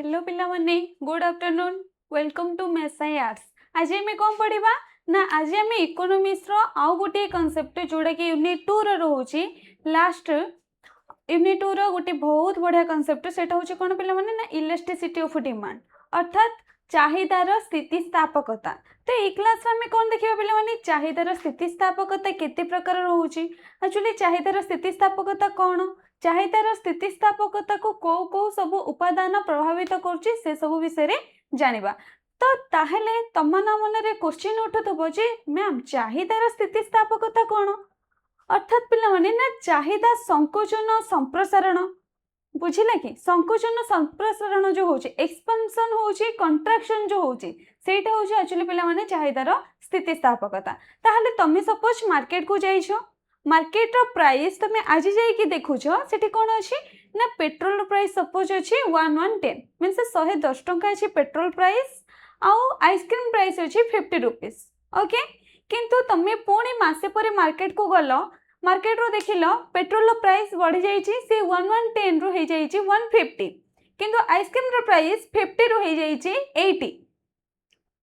Hello पिला माने good afternoon welcome to Mesai arts. आज आम कौन पढ़ा ना आज आम इकोनॉमिक्स रो आउ गोटे कॉन्सेप्ट जोड़ा कि यूनिट 2 रो रोचे लास्ट यूनिट 2 रो गोटे बहुत बढ़िया कॉन्सेप्ट सेटा होची कोन पिला माने ना इलास्टिसिटी ऑफ डिमांड अर्थात चाहिदार स्थितिस्थापकता। तो ये क्लास में कौन देखिए पिला माने चाहिदार स्थितिस्थापकता केते प्रकार रोचे। एक्चुअली चाहिदार स्थितिस्थापकता कौन चाहिदार स्थितिस्थापकता को कौ कौ सब उपादान प्रभावित करुच्ची से सब विषय जानिबा। तो ताहले तम मन रे क्वेश्चन उठुथबो जे मैम चाहिदार स्थितिस्थापकता कौन अर्थात पिला माने ना चाहिदा संकोचन संप्रसारण बुझिला कि संकोचन संप्रसारण जो होची एक्सपेंशन होची कंट्राक्शन जो होची सेटा होची एक्चुअली पिला माने चाहिदार स्थितिस्थापकता। ताहले तमे सपोज मार्केट को जाइछो मार्केट रो प्राइस तमे आज जाई कि देखुछो सेठी कोन अछि ना पेट्रोल रो प्राइस सपोज अछि 1110 मींस 110 टंका अछि पेट्रोल प्राइस आउ आइसक्रीम प्राइस अछि 50 रुपीस ओके। किंतु तमे पुणी मासे परे मार्केट को गलो मार्केट रो देखिलो पेट्रोल रो प्राइस बढ़ी जाइछि से 1110 रो हे जाइछि 150 किंतु आइसक्रीम रो प्राइस 50 रो हे जाइछि 80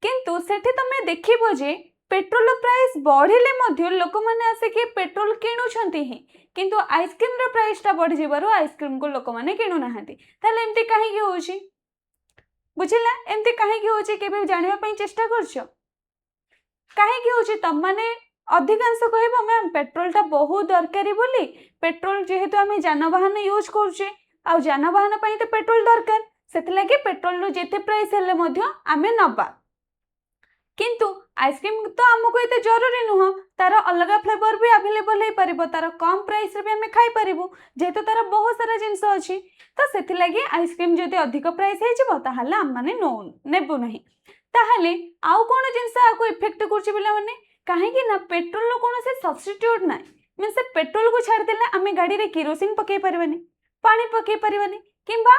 किंतु सेठी तमे देखिबो जे पेट्रोल प्राइस बढ़िले मध्य लोक माने आसे कि पेट्रोल किणुछंती ही किंतु आइसक्रीम रो प्राइस टा बढ़ी जिबारो आइसक्रीम को लोक माने किणु नाहंती। ताले एमती काहे कि होची बुझिला एमती काहे कि होची केबे जानिबा पई चेष्टा करछो काहे कि होची तम माने अधिकांश कहबो मैम पेट्रोल टा बहुत दरकारी बोली पेट्रोल जेहेतु आमे जानवाहन यूज करछे आ जानवाहन पई तो पेट्रोल दरकार सेति लागि पेट्रोल रो जेते प्राइस हेले मध्य आमे नबा किंतु आइसक्रीम तो आमको एते जरूरी नुह तार अलग फ्लेवर भी अवेलेबल हो पारिबो तार कम प्राइस रे भी आमे खाई परिबो जेहेतु तार बहुत सारा जिंस अछि तो सेति लागि आइसक्रीम जदि अधिक प्राइस हे जिवो ताहाले हम माने नेबो नहीं। ताहाले आउ कोन जिंस आको इफेक्ट करछि बिला माने काहे कि ना पेट्रोल रो कोन से सब्स्टिट्यूट ना मींस पेट्रोल को छाड़ देले आमे गाड़ी रे केरोसिन पके परबेनी पानी पके परबेनी किंबा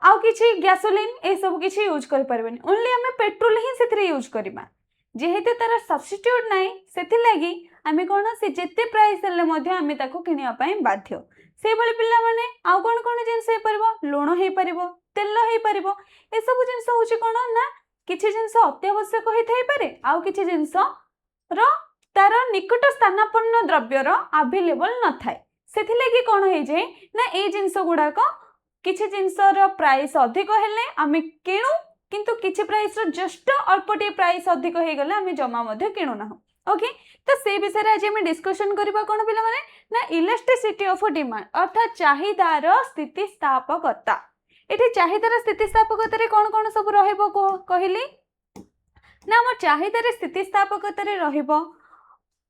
आउ किछि गैसोलिन ए सब किछि यूज कर परबेनी ओनली हमें पेट्रोल ही सेथरे यूज करबा जेहेतु तार सब्स्टिट्यूट नाही सेथि लागि आमे कोन से जेते प्राइस हेले मध्ये आमे ताको किनिया पई बाध्य से बळे पिल्ला माने आउ कोन जिंस हे परबो लूण हे परबो तेल हे परबो ए सब जिंस होची कोन ना किछि जिंस अत्यावश्यक होई थाई पारे आउ किछि जिंस रो तार निकट स्थानापन्न द्रव्य रो अवेलेबल न थाए सेथि लागि कोन हे जे ना ए जिंस गुडा को किछि जिंसर प्राइस अधिक हेले आमे किणु किंतु किछि प्राइस रो जस्ट अल्पटी प्राइस अधिक हे गले आमे जमा मध्ये किणु ना ओके। तो से विषय आज आमे डिस्कशन करबा कोन पिला माने ना इलास्टिसिटी ऑफ डिमांड अर्थात चाहिदार स्थितिस्थापकता। एठी चाहिदार स्थितिस्थापकता रे कोन सब रहइबो कहिली ना हमर चाहिदार स्थितिस्थापकता रे रहइबो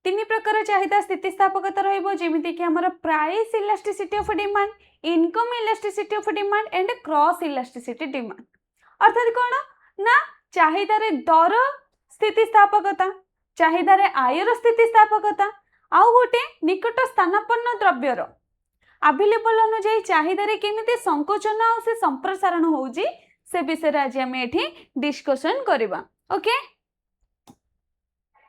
तीन प्रकार चाहिदा स्थितिस्थापकता रहिबो जेमिति कि हमर price elasticity of demand income elasticity of demand and cross elasticity demand अर्थात कोन ना चाहिदा रे दर स्थितिस्थापकता चाहिदा रे आयर स्थितिस्थापकता आउ गोटे निकट स्थानापन्न द्रव्यर अवेलेबल अनुଯାୟୀ चाहिदा रे केमिति संकोचन आ से संप्रसारण होउजी से विषय आज हम एठी डिस्कशन करबा ओके।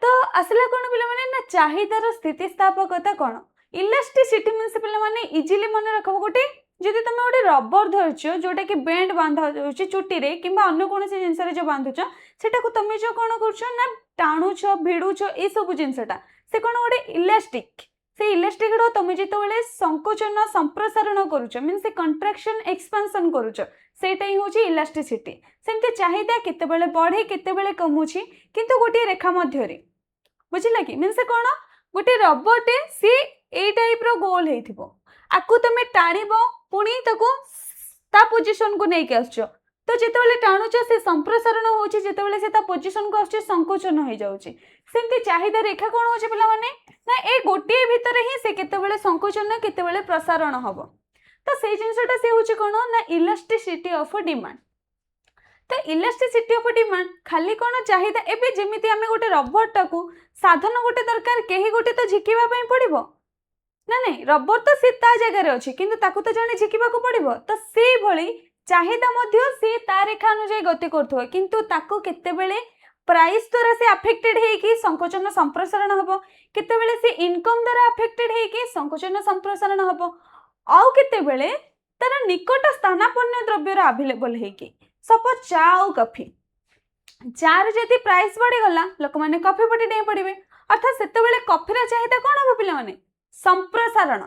तो आसला कोन पिला माने ना चाहिदार स्थितिस्थापकता कोन इलास्टिसिटी मींस पिला माने इजीली मन रखबो गोटे जदि तमे गोटे रबर धरछो जोटा कि बैंड बांधा होची चुटी रे किबा अन्य कोन से जिंस रे जो बांधुछो सेटा को तमे जो कोन करछो ना टाणुछो भिडुछो ए सब जिंसटा से कोन गोटे इलास्टिक से इलास्टिक रो तमे जेतो बेले संकोचन संप्रसारण करूछो मींस कंट्राक्शन एक्सपेंशन करूछो सेटा ही होची इलास्टिसिटी। सेमते चाहिदा केते बेले बढ़े केते बेले कमुची किंतु गोटे रेखा मध्य रे बुझिला कि मींस कोन गोटे रबरटे सी ए टाइप रो गोल हेथिबो आकु तमे टाणीबो पुणी ताको ता पोजीशन को नै के आछो तो जेते बेले टाणुचो से संप्रसारण होची जेते बेले से ता पोजीशन को आछो संकोचन होई जाउची सेमते चाहिदा रेखा कोन होची पिला माने ना ए गोटे भीतर ही से केते बेले संकोचन केते बेले प्रसारण हबो तो से जिंसटा से होची कोन ना इलास्टिसिटी ऑफ डिमांड। तो इलास्टिसिटी ऑफ डिमांड खाली कोन चाहिदा एबे जेमिति हमें गोटे रबर टाकू साधन गोटे दरकार केही गोटे तो झिकिबा पई पड़िबो ना नहीं रबर तो से ता जगह रे अछि किंतु ताकू तो जाने झिकिबा को पड़िबो तो से भली चाहिदा मध्य से ता रेखा अनुଯାୟୀ गति करथो किंतु ताकू केते बेले प्राइस द्वारा से अफेक्टेड हे कि संकोचन संप्रसारण हबो केते बेले से इनकम द्वारा अफेक्टेड हे कि संकोचन संप्रसारण हबो आउ केते बेले तार निकट स्थानापन्न द्रव्यर अवेलेबल है सपोज चा और कॉफी चार जदि प्राइस बढ़ीगला लोक मैंने कॉफी पटे नहीं पड़े अर्थात से कॉफीर चाहिदा कौन हम पिला माने संप्रसारण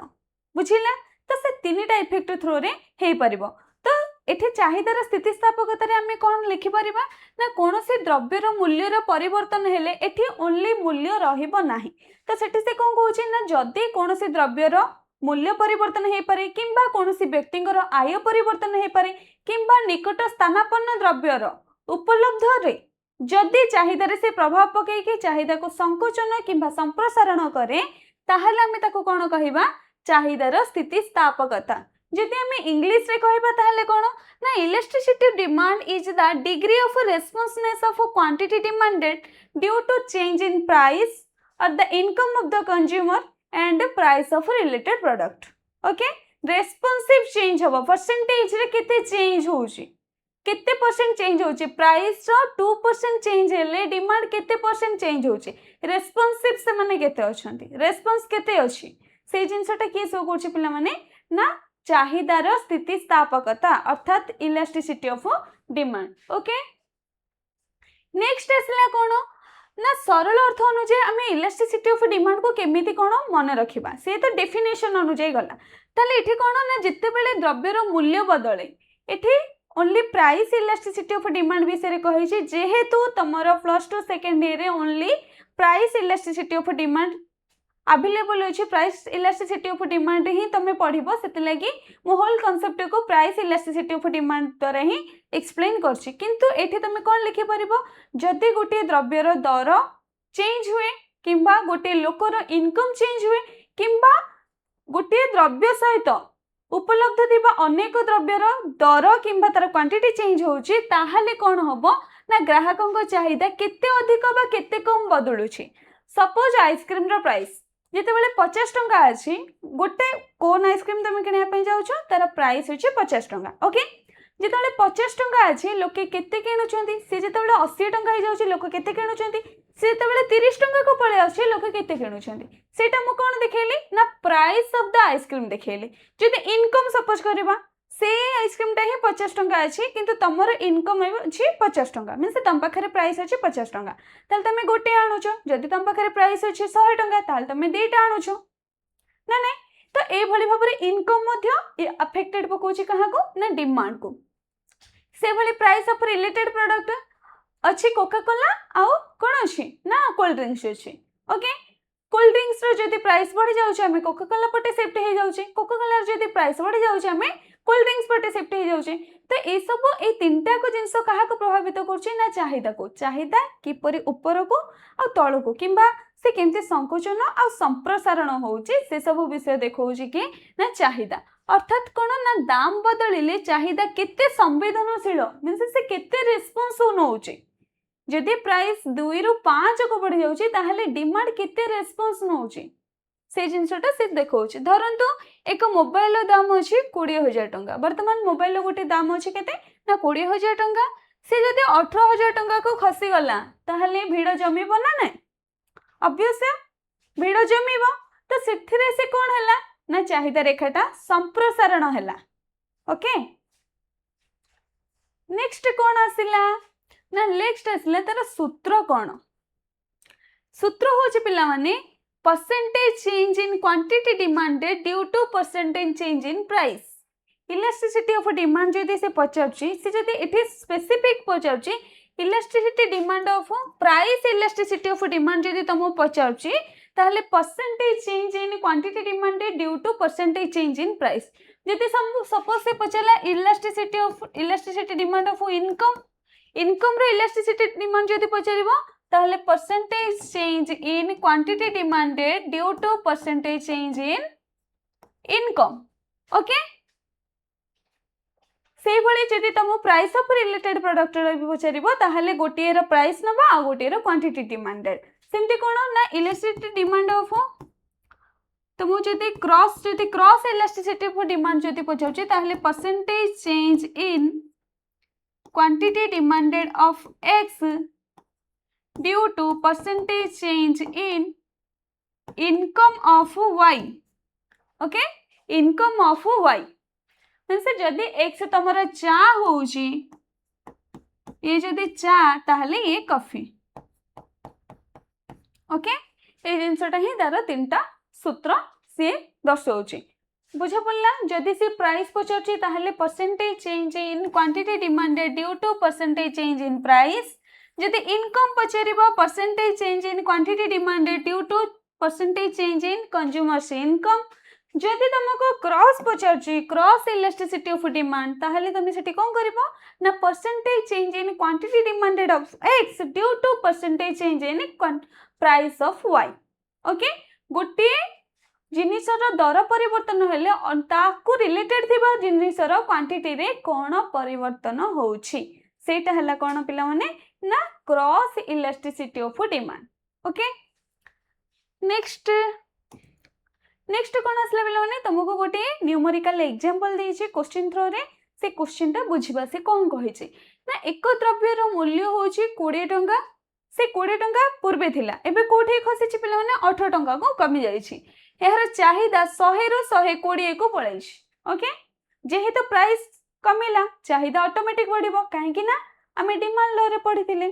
बुझिला तो से तीनटा इफेक्ट थ्रो रे हे परिबो तो एठी चाहिदार स्थितिस्थापकतार आम कौन लिखिपर ना कौन से द्रव्यर मूल्यर परिवर्तन हेले एठी ओनली मूल्य रहिबो नाही तो सेठी से कौन कहूची ना जदि कौन से द्रव्यर मूल्य परिवर्तन हो पारे किंबा कौन व्यक्तिर आय परिवर्तन हो पारे किंबा निकट स्थानापन्न द्रव्यर उपलब्ध रे जदि चाहिदार से प्रभाव पकईकि चाहिदा को संकोचन किंबा संप्रसारण करे ताहले आमे ताको कौन कहिबा चाहिदार स्थितिस्थापकता जदि आमे इंग्लिश रे कहिबा ताहले कौन ना electricity demand is the degree of responsiveness of quantity demanded due to change in price और the income of the consumer and price of related product okay responsive change होबो परसेंटेज रे केते चेंज होउची केते परसेंट चेंज होउची price रो 2% change हेले demand केते परसेंट चेंज होउची रेस्पॉन्सिव से माने केते अछंती रेस्पॉन्स केते अछि से जिंसटा के सो करछि पिला माने ना चाहिदार स्थितिस्थापकता अर्थात elasticity of demand okay next आसला कोन ना सरल अर्थ अनुसार आम इलास्टिसिटी ऑफ डिमांड को केमिति कौन मन रखा से तो डेफिनेशन अनुसार गला ताले एठी कौन ना जिते बेले द्रव्यर मूल्य बदले एठी only price elasticity of demand विषय कही जेहेतु तुमर +2 सेकेंड ईयर रे only price elasticity of demand available अच्छी प्राइस इलास्टिसिटी ऑफ डिमांड ही तुम पढ़ो से लगी मो होल कॉन्सेप्ट को प्राइस इलास्टिसिटी ऑफ डिमांड द्वारा ही एक्सप्लेन करछि किंतु एठी तुम कौन लिखि परिबो जदि गोटे द्रव्यर दर चेंज हुए किंबा गोटे लोकर इनकम चेंज हुए किंबा गोटे द्रव्य सहित उपलब्ध थिबा अनेक द्रव्यर दर किंबा तार क्वांटिटी चेंज होउछि ताहाले कौन हबो ना ग्राहकों चाहिदा केते अधिक बा केते कम बदलुछि सपोज आइसक्रीम रो प्राइस जिते बेले 50 टंका अच्छी गोटे कोन आइसक्रीम तुम किणा जाऊँ तार प्राइस होची 50 टंका ओके जिते 50 टंका अच्छी लोके केते किणुचंती सी जिते 80 टंका हो जाउछि लोक केते किणुचंती सी जिते 30 टंका को पळे आछे लोक केते किणुचंती सेटा मु कोन देखैली ना प्राइस ऑफ द आइसक्रीम देखैली जदि इनकम सपोज करबा से आइसक्रीम टा ही 50 टंका अच्छी किंतु तमर इनकम अच्छी 50 टंका मीन से तम पाखे प्राइस अच्छी 50 टंका ताल तुम गोटे आणुच जदि तम पाखे प्राइस अच्छी 100 टंका ताल तुम दुईटा आणुच ना नहीं तो ये भाव में इनकम अफेक्टेड पकाउछि काहाको ना डिमांड को से भली प्राइस ऑफ रिलेटेड प्रोडक्ट अच्छी कोका कोला आउ कौन अच्छी ना कोल्ड ड्रिंक्स अच्छी ओके कोल्ड ड्रिंक्स रो जदि प्राइस बढ़ी जाउछि हमें कोका कोला पटे शिफ्ट हो जाउछि कोका कोला जदि प्राइस बढ़ी जाउछि हमें कोल्ड ड्रिंक्स पटे शिफ्ट हो जाउछि तो ए सब ए तीनटा को जिंस काहा को प्रभावित करछि ना चाहिदा किपरि ऊपर को आ तळ को किंबा से केमते संकोचन आ संप्रसारण होउछि से सब विषय देखौछि कि ना चाहिदा अर्थात कोन ना दाम बदलिले चाहिदा केते संवेदनशील मींस से केते रिस्पांस नउछि जदि प्राइस 2 रु 5 को बढ़ी जाउछि ताहले डिमांड केते रिस्पांस नउछि से जिनसटा से देखौछि धरंतु एक मोबाइल दाम अछि 20000 टंका वर्तमान मोबाइल गोटे दाम अछि केते ना 20000 टंका से जदि 18000 टंका को खसी गला ताहले भीड़ जमीबो ना नै ऑब्वियस भीड़ जमीबो तो सिथिरे से कोन हला ना चाहिदा रेखाटा संप्रसारण हला ओके नेक्स्ट कोन आसिला ना नेक्स्ट आसिला तार सूत्र कोन सूत्र होछि पिला माने percentage change in quantity demanded due to percentage change in price elasticity of demand जदि से पचारछि से जदि एठी स्पेसिफिक पचारछि elasticity demand of price elasticity of demand जदि तुम पचारछि ताहले percentage change in quantity demanded due to percentage change in price जदि सपोज से पचारला इलास्टिसिटी डिमांड ऑफ इनकम रो इलास्टिसिटी डिमांड जदि पचारिबो ताहले percentage change in quantity demanded due to percentage change in income okay से भली जदि तुम प्राइस ऑफ रिलेटेड प्रोडक्ट रो भी पचारिबो ताहले गोटिए रो प्राइस नबा आ गोटिए रो क्वांटिटी डिमांडेड सेमती कोन ना इलास्टिसिटी डिमांड ऑफ तुम जदि क्रॉस इलास्टिसिटी ऑफ डिमांड जदि पचाउछि ताहले percentage change in quantity demanded of x due to percentage change in income of y okay income of y से जदि एक्स तुमर चा होउची ये जदि चा ताहले ये कॉफी ओके ये जिनसटा ही तार तीनटा सूत्र सी दर्शाउची बुझ पड़ला जदि सी प्राइस पचारची ताहले percentage change in quantity demanded due to percentage change in price जदि इनकम पचारिबो percentage change in quantity demanded due to percentage change in consumer's income जदि तुमको क्रॉस पचारची क्रॉस इलास्टिसिटी ऑफ डिमांड ताहले तुम सेठी कोन करिवो ना percentage change in quantity demanded of X due to percentage change in price of Y okay गोटे जिनिसर दर परिवर्तन हेले ताकू रिलेटेड थिबा जिनिसर क्वांटिटी रे कोन परिवर्तन होउची सेटा हला कोन पिला माने ना cross elasticity of demand okay next कौन आसला पिला माने तुमको गोटे न्यूमेरिकल एग्जांपल देछि क्वेश्चन थ्रो रे से क्वेश्चन टा बुझिबा से कोन कहिछि ना एक द्रव्य रो मूल्य होछि 20 टंका से 20 टंका पूर्वे थिला एबे कोठी खसिछि पिला माने 18 टंका को कमी जाइछि एहर चाहिदा 100 रो 120 को पळैछि ओके जेहेतु प्राइस कमिला चाहिदा ऑटोमेटिक बढ़िबो काहे कि ना आमे डिमांड लॉ रे पढिथिले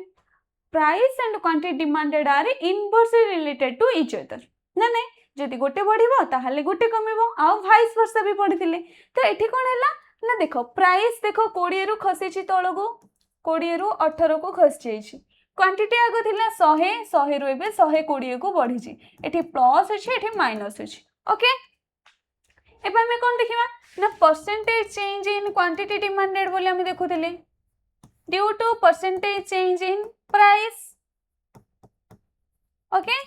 price and quantity demanded are inversely related to each other ना नहीं जदि गोटे बढ़िबो ताहले गोटे कमिबो आ वाइस वर्सा भी पढिथिले तो एठी कोन हैला ना देखो प्राइस देखो 20 रु खसिछि तळगु 20 रु 18 को खसि जाइछि क्वांटिटी आगो थिला 100 रु एबे 120 को बढ़िछि एठी प्लस अछि एठी माइनस अछि ओके एबे हमें कोन देखिबा ना percentage change in quantity demanded बोली हम देखुथिले due to percentage change in price okay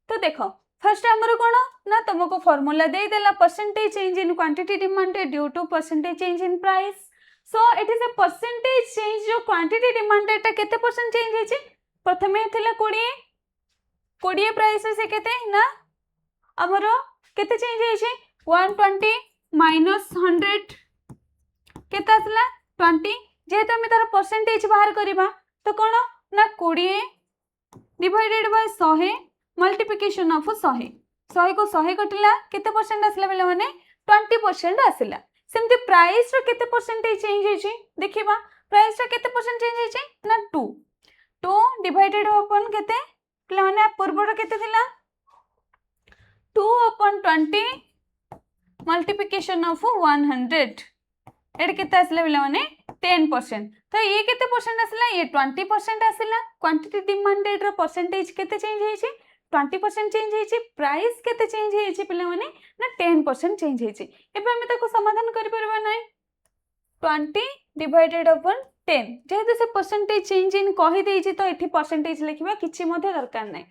तो देखो फर्स्ट हमरो कोन ना तुमको फार्मूला दे देला percentage change in quantity demanded due to percentage change in price so it is a percentage change जो क्वांटिटी डिमांडेड ता केते परसेंट चेंज हेछि प्रथमे थिला 20 प्राइस से केते ना हमरो केते चेंज हेछि 120 माइनस 100 केते आसला 20 जेहेतु हम तार परसेंटेज बाहर करिबा तो कोन ना 20 डिवाइडेड बाय 100 मल्टीप्लिकेशन ऑफ 100 को 100 कटिला केते परसेंट आसला बेले माने 20% आसला सेमती प्राइस रो केते परसेंटेज चेंज हेछि देखिबा प्राइस रो केते परसेंट चेंज हेछि ना 2 डिवाइडेड अपन केते बेले माने पूर्व रो केते थिला 2/20 मल्टीप्लिकेशन ऑफ 100 एड केते आसला बेले माने 10% तो ये केते परसेंट आसला ये 20% आसला क्वांटिटी डिमांडेड रो परसेंटेज केते चेंज हेछि 20% चेंज हेछि प्राइस केते चेंज हेछि पिले माने ना 10% चेंज हेछि एबे हम ताको समाधान करि परबा नै 20 डिवाइडेड अपन 10 जेहेतु से परसेंटेज चेंज इन कहि देछि तो एठी परसेंटेज लिखिबा किछि मध्ये दरकार नै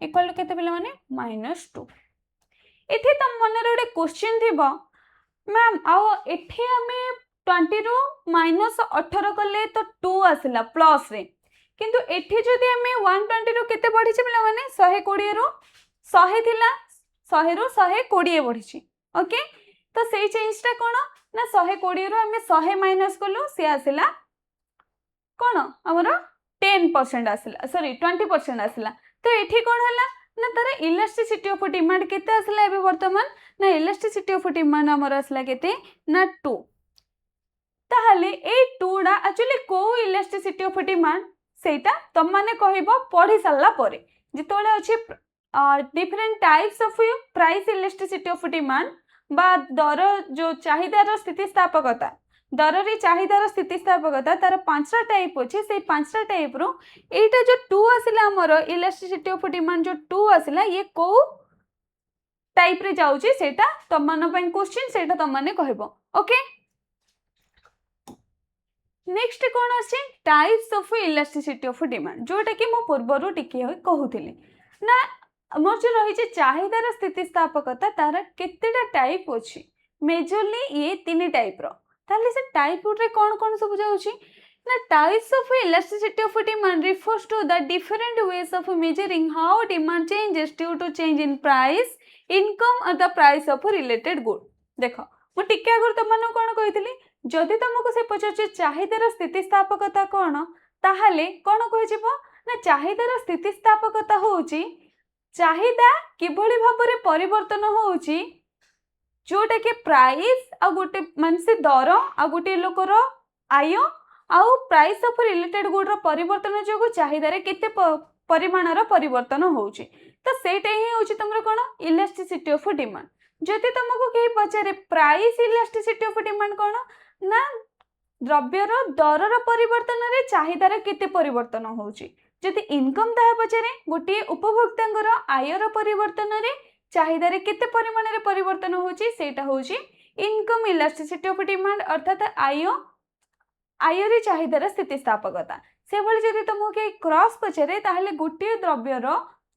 इक्वल टू केते पिले माने -2 एठी त मन रे एक क्वेश्चन थिबो मैम आओ एठी हमें 20 रु -18 कले तो 2 आसला प्लस रे किंतु एठी जदि हमें 120 रु केते बढ़िछि पिला माने 120 रु 100 थिला 100 रु 120 बढ़िछि ओके तो सेही चेंजटा कोन ना 120 रु हमें 100 माइनस करलु से आसला कोन हमरो 10% आसला सॉरी 20% आसला तो एठी कोन हला ना तार इलास्टिसिटी ऑफ डिमांड केते आसला एबे वर्तमान ना इलास्टिसिटी ऑफ डिमांड हमर आसला केते ना 2 ताहले ए 2 डा एक्चुअली को इलास्टिसिटी ऑफ डिमांड सेटा तुम माने कहबो पढ़ी सारला परे जितोले अछि different types of price elasticity of demand बा दर जो चाहिदार स्थितिस्थापकता दर रे चाहिदार स्थितिस्थापकता तार पांचटा टाइप अछि से पांचटा टाइप रो एटा जो 2 आसिला हमर इलास्टिसिटी ऑफ डिमांड जो 2 आसिला ये को टाइप रे जाउची सेटा तुम मन पय क्वेश्चन सेटा तुम माने कहबो ओके नेक्स्ट कौन अच्छे types of elasticity of demand जोटा कि मो पूर्वर टिके कहूली ना मोर जो रही चाहिदार स्थितिस्थापकता तार केतेटा टाइप अच्छी मेजरली ये 3 टाइप रो ताले से टाइप रे कौन सब जाउची ना types of elasticity of demand refers to the different ways of measuring how demand changes due to change in price income और the price of related good देखो मो टिके आगर तुमन कोन कहितली जदि तुमको से पचार चाहिदार स्थितिस्थापकता कौन ताहले कौन कह ना चाहिदार स्थितिस्थापकता होउची चाहिदा किभली भाबरे परिवर्तन होउची जोटा कि प्राइस आ गोटे मान से दर आ गोटे लोकर आय आउ प्राइस ऑफ रिलेटेड गुड रो परिवर्तन जो चाहिदार केते परिमाणर परिवर्तन होउची तो सेटा ही होउची तुमरो कोन इलास्टिसिटी ऑफ डिमांड जति तुमको के पचारे प्राइस इलास्टिसिटी ऑफ डिमांड कोन ना द्रव्यर दरर परिवर्तन रे चाहिदार केते परिवर्तन होउची जति इनकम ताहा पचारे गोटे उपभोक्तांगर आयर परिवर्तन रे चाहिदार केते परिमाण रे परिवर्तन होउची सेटा होउची इनकम इलास्टिसिटी ऑफ डिमांड अर्थात आयर चाहिदार स्थितिस्थापकता से भली जदि तुमको के क्रॉस पचारे ताहले गोटे द्रव्यर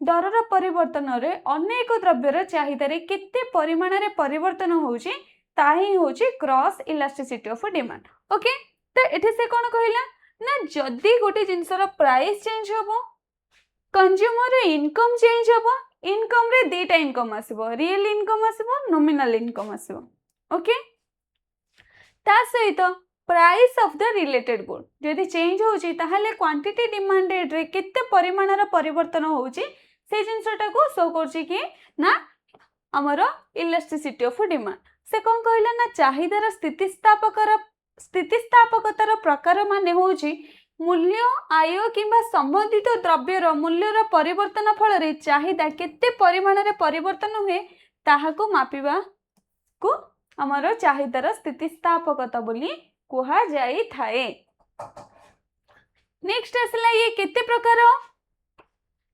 दरर परिवर्तन रे अनेक द्रव्यर चाहिदार केते परिमाण रे परिवर्तन होउची ताही होउची cross elasticity of demand okay तो एठी से कोन कहिला ना जदि गोटे जिंसर प्राइस चेंज होबो कंज्यूमर इनकम चेंज होबो इनकम रे दुटा इनकम आसीबो रियल इनकम आसीबो नॉमिनल इनकम आसीबो ओके ता सहित price of the related good जदि चेंज होउची ताहले क्वांटिटी डिमांडेड रे केते परिमाणर परिवर्तन होउची से जिंसटा को शो करची कि ना हमर इलास्टिसिटी ऑफ डिमांड से कोन कहला ना चाहिदार स्थितिस्थापकतार प्रकार माने होउची मूल्य आय किंबा संबंधित द्रव्यर मूल्यर परिवर्तन फल रे चाहिदा केते परिमाण रे परिवर्तन हुए ताहाको मापिबा को हमर चाहिदार स्थितिस्थापकता बोली कुहा जाई थाए नेक्स्ट असला ये केते प्रकार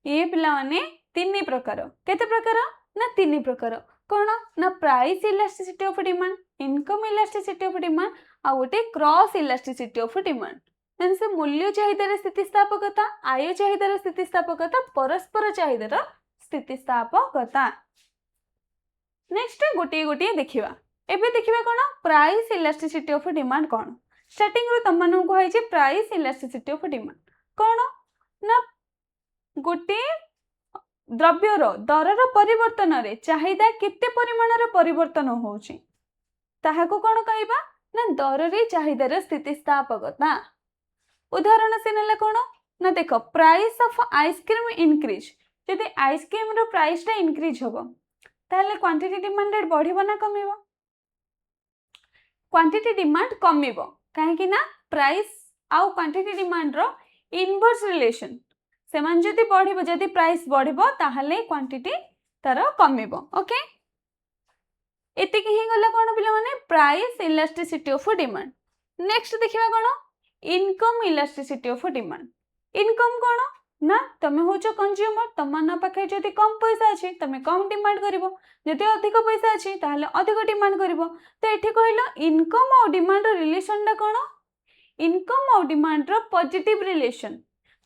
ये पिला माने तीन प्रकार केते प्रकार ना तीन प्रकार कोन ना price elasticity of demand income elasticity of demand आ गोटे क्रॉस इलास्टिसिटी ऑफ डिमांड से मूल्य चाहिदार स्थितिस्थापकता आय चाहिदार स्थितिस्थापकता परस्पर चाहिदार स्थितिस्थापकता नेक्स्ट गोटे गोटे देखिबा एबे देखिबा कोन प्राइस इलास्टिसिटी ऑफ डिमांड कोन स्टार्टिंग रो तमनु कहै छै प्राइस इलास्टिसिटी ऑफ डिमांड कोन ना गोटे द्रव्यर दरर परिवर्तन रे चाहिदा केते परिमाणर परिवर्तन होउची ताहाको कोन कहबा ना दर रे चाहिदार स्थितिस्थापकता उदाहरण से नेला कोन ना देखो प्राइस ऑफ आइसक्रीम इंक्रीज जदि आइसक्रीम रो प्राइस टा इंक्रीज होबो ताहले क्वांटिटी डिमांडेड बढ़िबो ना कमिबो क्वांटिटी डिमांड कमिबो काहे कि ना प्राइस आउ क्वांटिटी डिमांड रो इनवर्स रिलेशन सेमान जदि बढ़िबो जदि प्राइस बढ़िबो ताहले क्वांटिटी तार कमिबो ओके एति कि ही गला कोन पिला माने price elasticity of demand next देखिबा कोन income elasticity of demand income कोन ना तमे होचो कंज्यूमर तमना पाखे जदि कम पैसा अछि तमे कम डिमांड करिवो जदि अधिक पैसा अछि ताहले अधिक डिमांड करिवो तो एठी कहलो इनकम और डिमांड रिलेशन दा कोन इनकम और डिमांड रो पॉजिटिव रिलेशन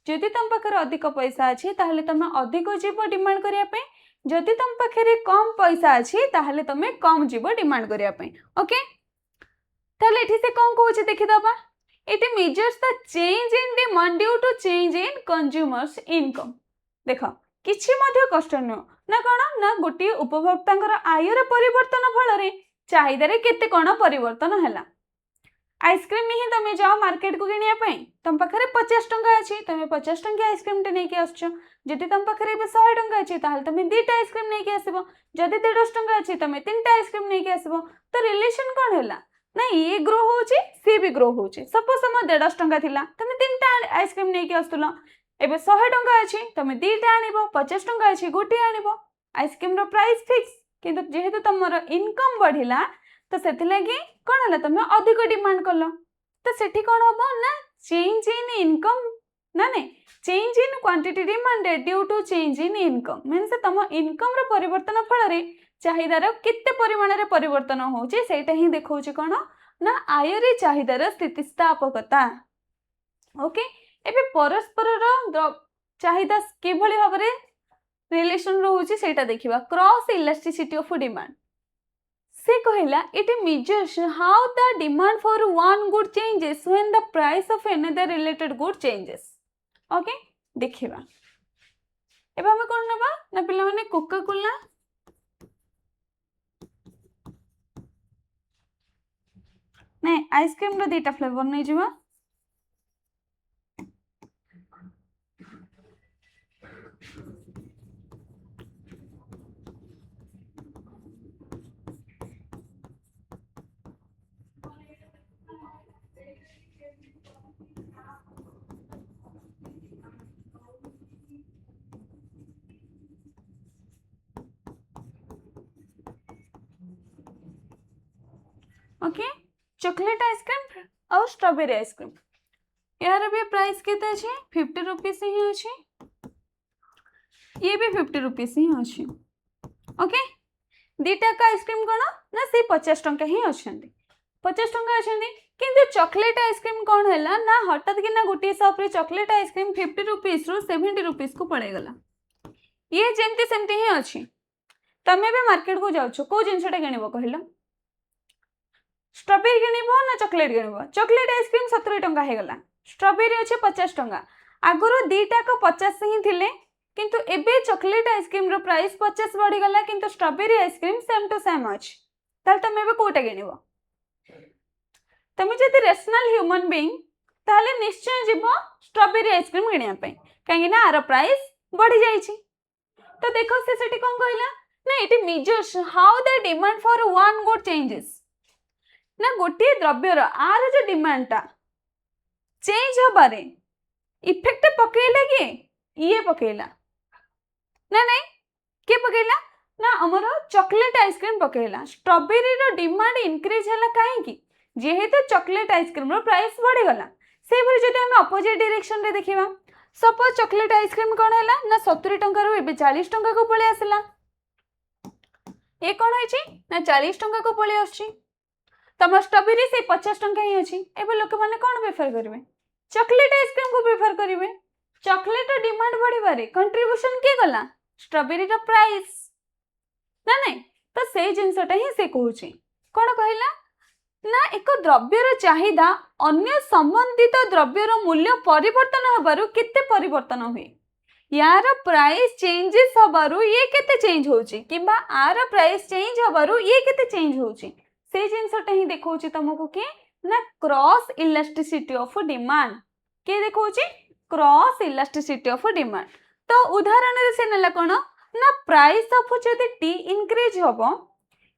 जदि तम पाखे अधिक पैसा अछि ताहले तमे अधिक जीव डिमांड करिया पे जदि तम पाखे कम पैसा अछि ताहले तमे कम जीव डिमांड करिया पे ओके ताहले एठी से कोन कहूची देखि दबा It measures the change in demand due to change in consumers income. देखो किछि मध्य कष्ट न ना कोन ना गोटी उपभोक्तांकर आयर परिवर्तन फल रे चाहिदा रे केते कोन परिवर्तन हला आइसक्रीम ही तमे जाओ मार्केट को किनिया पई तम पाखरे 50 टंका अछि तमे 50 टंका आइसक्रीम टे नै के आछो जदि तम पाखरे 100 टंका अछि ताहले तमे दुटा आइसक्रीम नै के आसीबो जदि 150 टंका अछि तमे तीनटा आइसक्रीम नै के आसीबो तो रिलेशन कोन हला ना ये ग्रो होची सी भी ग्रो होची सपोज हम 150 टंका थिला तमे तीनटा आइसक्रीम नै के आस्तुला एबे 100 टंका अछि तमे दुटा आनिबो 50 टंका अछि गोटी आनिबो आइसक्रीम रो प्राइस फिक्स किंतु जेहेतु तमरो इनकम बढ़िला तो सेति लागि कोन हला तमे अधिक डिमांड करलो तो सेठी कोन होबो ना चेंज इन इनकम ना नै change in quantity demanded due to change in income means तम इनकम रो परिवर्तन फल रे चाहिदार केते परिमाण रे परिवर्तन होउची सेटा ही देखौची कोन ना आय रे चाहिदार स्थितिस्थापकता ओके एबे परस्पर रो चाहिदा के भली भाव रे रिलेशन रहउची सेटा देखिबा क्रॉस इलास्टिसिटी ऑफ डिमांड से कहला it measures how the demand for one good changes when the price of another related good changes okay देखिबा एबे हम कोन नबा ना पिला माने कोका कोला नहीं आइसक्रीम रो दुटा फ्लेवर नै जिवा ओके चॉकलेट आइसक्रीम और स्ट्रॉबेरी आइसक्रीम यार भी प्राइस केते अछि 50 रुपीस ही अछि ये भी 50 रुपीस ही अछि ओके दीटा का आइसक्रीम कोन ना से 50 टंका ही अछंती 50 टंका अछंती किंतु चॉकलेट आइसक्रीम कौन है ना हठात कि ना गोटे शॉप रे चॉकलेट आइसक्रीम 50 रुपीस रु 70 रुपीस को पड़े गला ये जेमती सेमती ही अछि तमे भी मार्केट को जाउछो को जिंसटा किनिबो कहलो स्ट्रॉबेरी किनिबो ना चॉकलेट किनिबो चॉकलेट आइसक्रीम 70 टंका हे गला स्ट्रॉबेरी अच्छे 50 टंका आगुरु दीटा को 50 ही थिले किंतु एबे चॉकलेट आइसक्रीम रो प्राइस 50 बढ़ी गला किंतु strawberry ice cream same to same अछि ताल तमे बे कोटा किनिबो तमे जति रेशनल ह्यूमन बीइंग ताले निश्चय जीवो स्ट्रॉबेरी आइसक्रीम किनिया पई काहे ना आरो प्राइस बढ़ी जाई छी तो देखो से सेठी कोन कहला ना it measures how the demand for one good changes ना गोटे द्रव्यर आर जो डिमांड टा चेंज होबारे इफेक्ट पकेला कि ये पकेला ना नहीं के पकेला ना हमर चॉकलेट आइसक्रीम पकेला स्ट्रॉबेरी रो डिमांड इंक्रीज हला काहे कि जेहेतु चॉकलेट आइसक्रीम रो प्राइस बढ़ी गला से भरी जदि हम अपोजिट डायरेक्शन रे देखिबा सपोज चॉकलेट आइसक्रीम कोन हैला ना 70 टंका रो एबे 40 टंका को पळे आसला ए कोन होई छी ना 40 टंका को पळे आछी तम स्ट्रॉबेरी से 50 टंका ही अछि एबे लोक माने कोन प्रेफर करबे चॉकलेट आइसक्रीम को प्रेफर करिवे चॉकलेट डिमांड बढ़ी बारे कंट्रीब्यूशन के गला स्ट्रॉबेरी रो प्राइस ना नहीं तो से जिंसटा ही से कहूची कोन कहला ना एक द्रव्यर चाहिदा अन्य संबंधित द्रव्यर मूल्य परिवर्तन हबारु केते परिवर्तन हुए यार प्राइस चेंजेस हबारु ये केते चेंज होची किबा आर प्राइस चेंज हबारु ये केते चेंज होची से जिंसटा ही देखौची तुमको के ना क्रॉस इलास्टिसिटी ऑफ डिमांड के देखौची क्रॉस इलास्टिसिटी ऑफ डिमांड तो उदाहरण रे से नला कोन ना प्राइस ऑफ जदि टी इंक्रीज होबो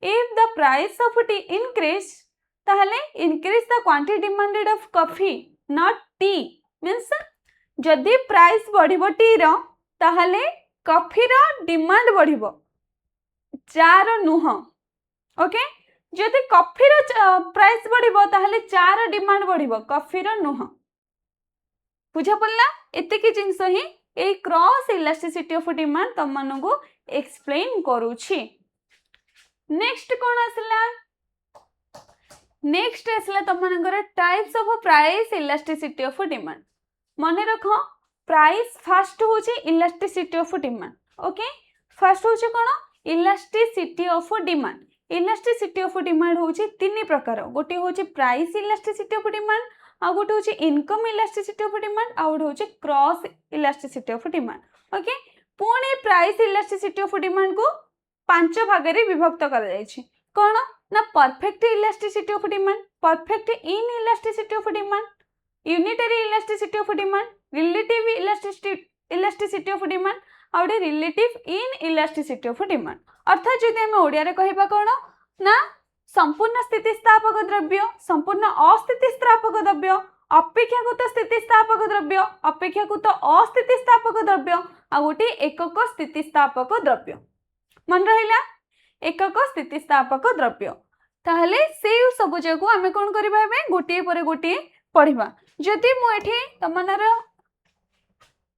if the price of tea increase ताहले increase the quantity demanded of coffee not tea means जदि प्राइस बढ़िबो टी रो ताहले कॉफी रो डिमांड बढ़िबो चार नुह ओके जदि कॉफी रो प्राइस बढ़िबो ताहले चार डिमांड बढ़िबो कॉफी रो नुह बुझा पड़ला एते की जिंस ही ए क्रॉस इलास्टिसिटी ऑफ डिमांड तम मानन को एक्सप्लेन करूछि नेक्स्ट कोन आसला नेक्स्ट आसला तम मानकर types of price elasticity of demand मने रखो प्राइस फर्स्ट होची elasticity of demand okay first होची कोन elasticity of demand elasticity of demand होची तीन प्रकार गोटे होची प्राइस इलास्टिसिटी ऑफ डिमांड आ गोटे होची इनकम इलास्टिसिटी ऑफ डिमांड आ गोटे होची cross elasticity of demand okay पुणी प्राइस इलास्टिसिटी ऑफ डिमांड को पांच भाग रे विभक्त कर जाय छी कोन ना perfect elasticity of demand perfect in elasticity of demand unitary elasticity of demand relative elasticity of demand आ गोटे relative in elasticity of demand अर्थात जदि हम ओडिया रे कहबा कोन ना संपूर्ण स्थितिस्थापक द्रव्य संपूर्ण अस्थितिस्थापक द्रव्य अपेक्षाकृत स्थितिस्थापक द्रव्य अपेक्षाकृत अस्थितिस्थापक द्रव्य आ गोटे एकक स्थितिस्थापक द्रव्य मन रहिला एकक स्थितिस्थापक द्रव्य ताहले से सब जगह आमे कोन करबा बे गोटे परे गोटे पढिबा जदि मु एठी तमनर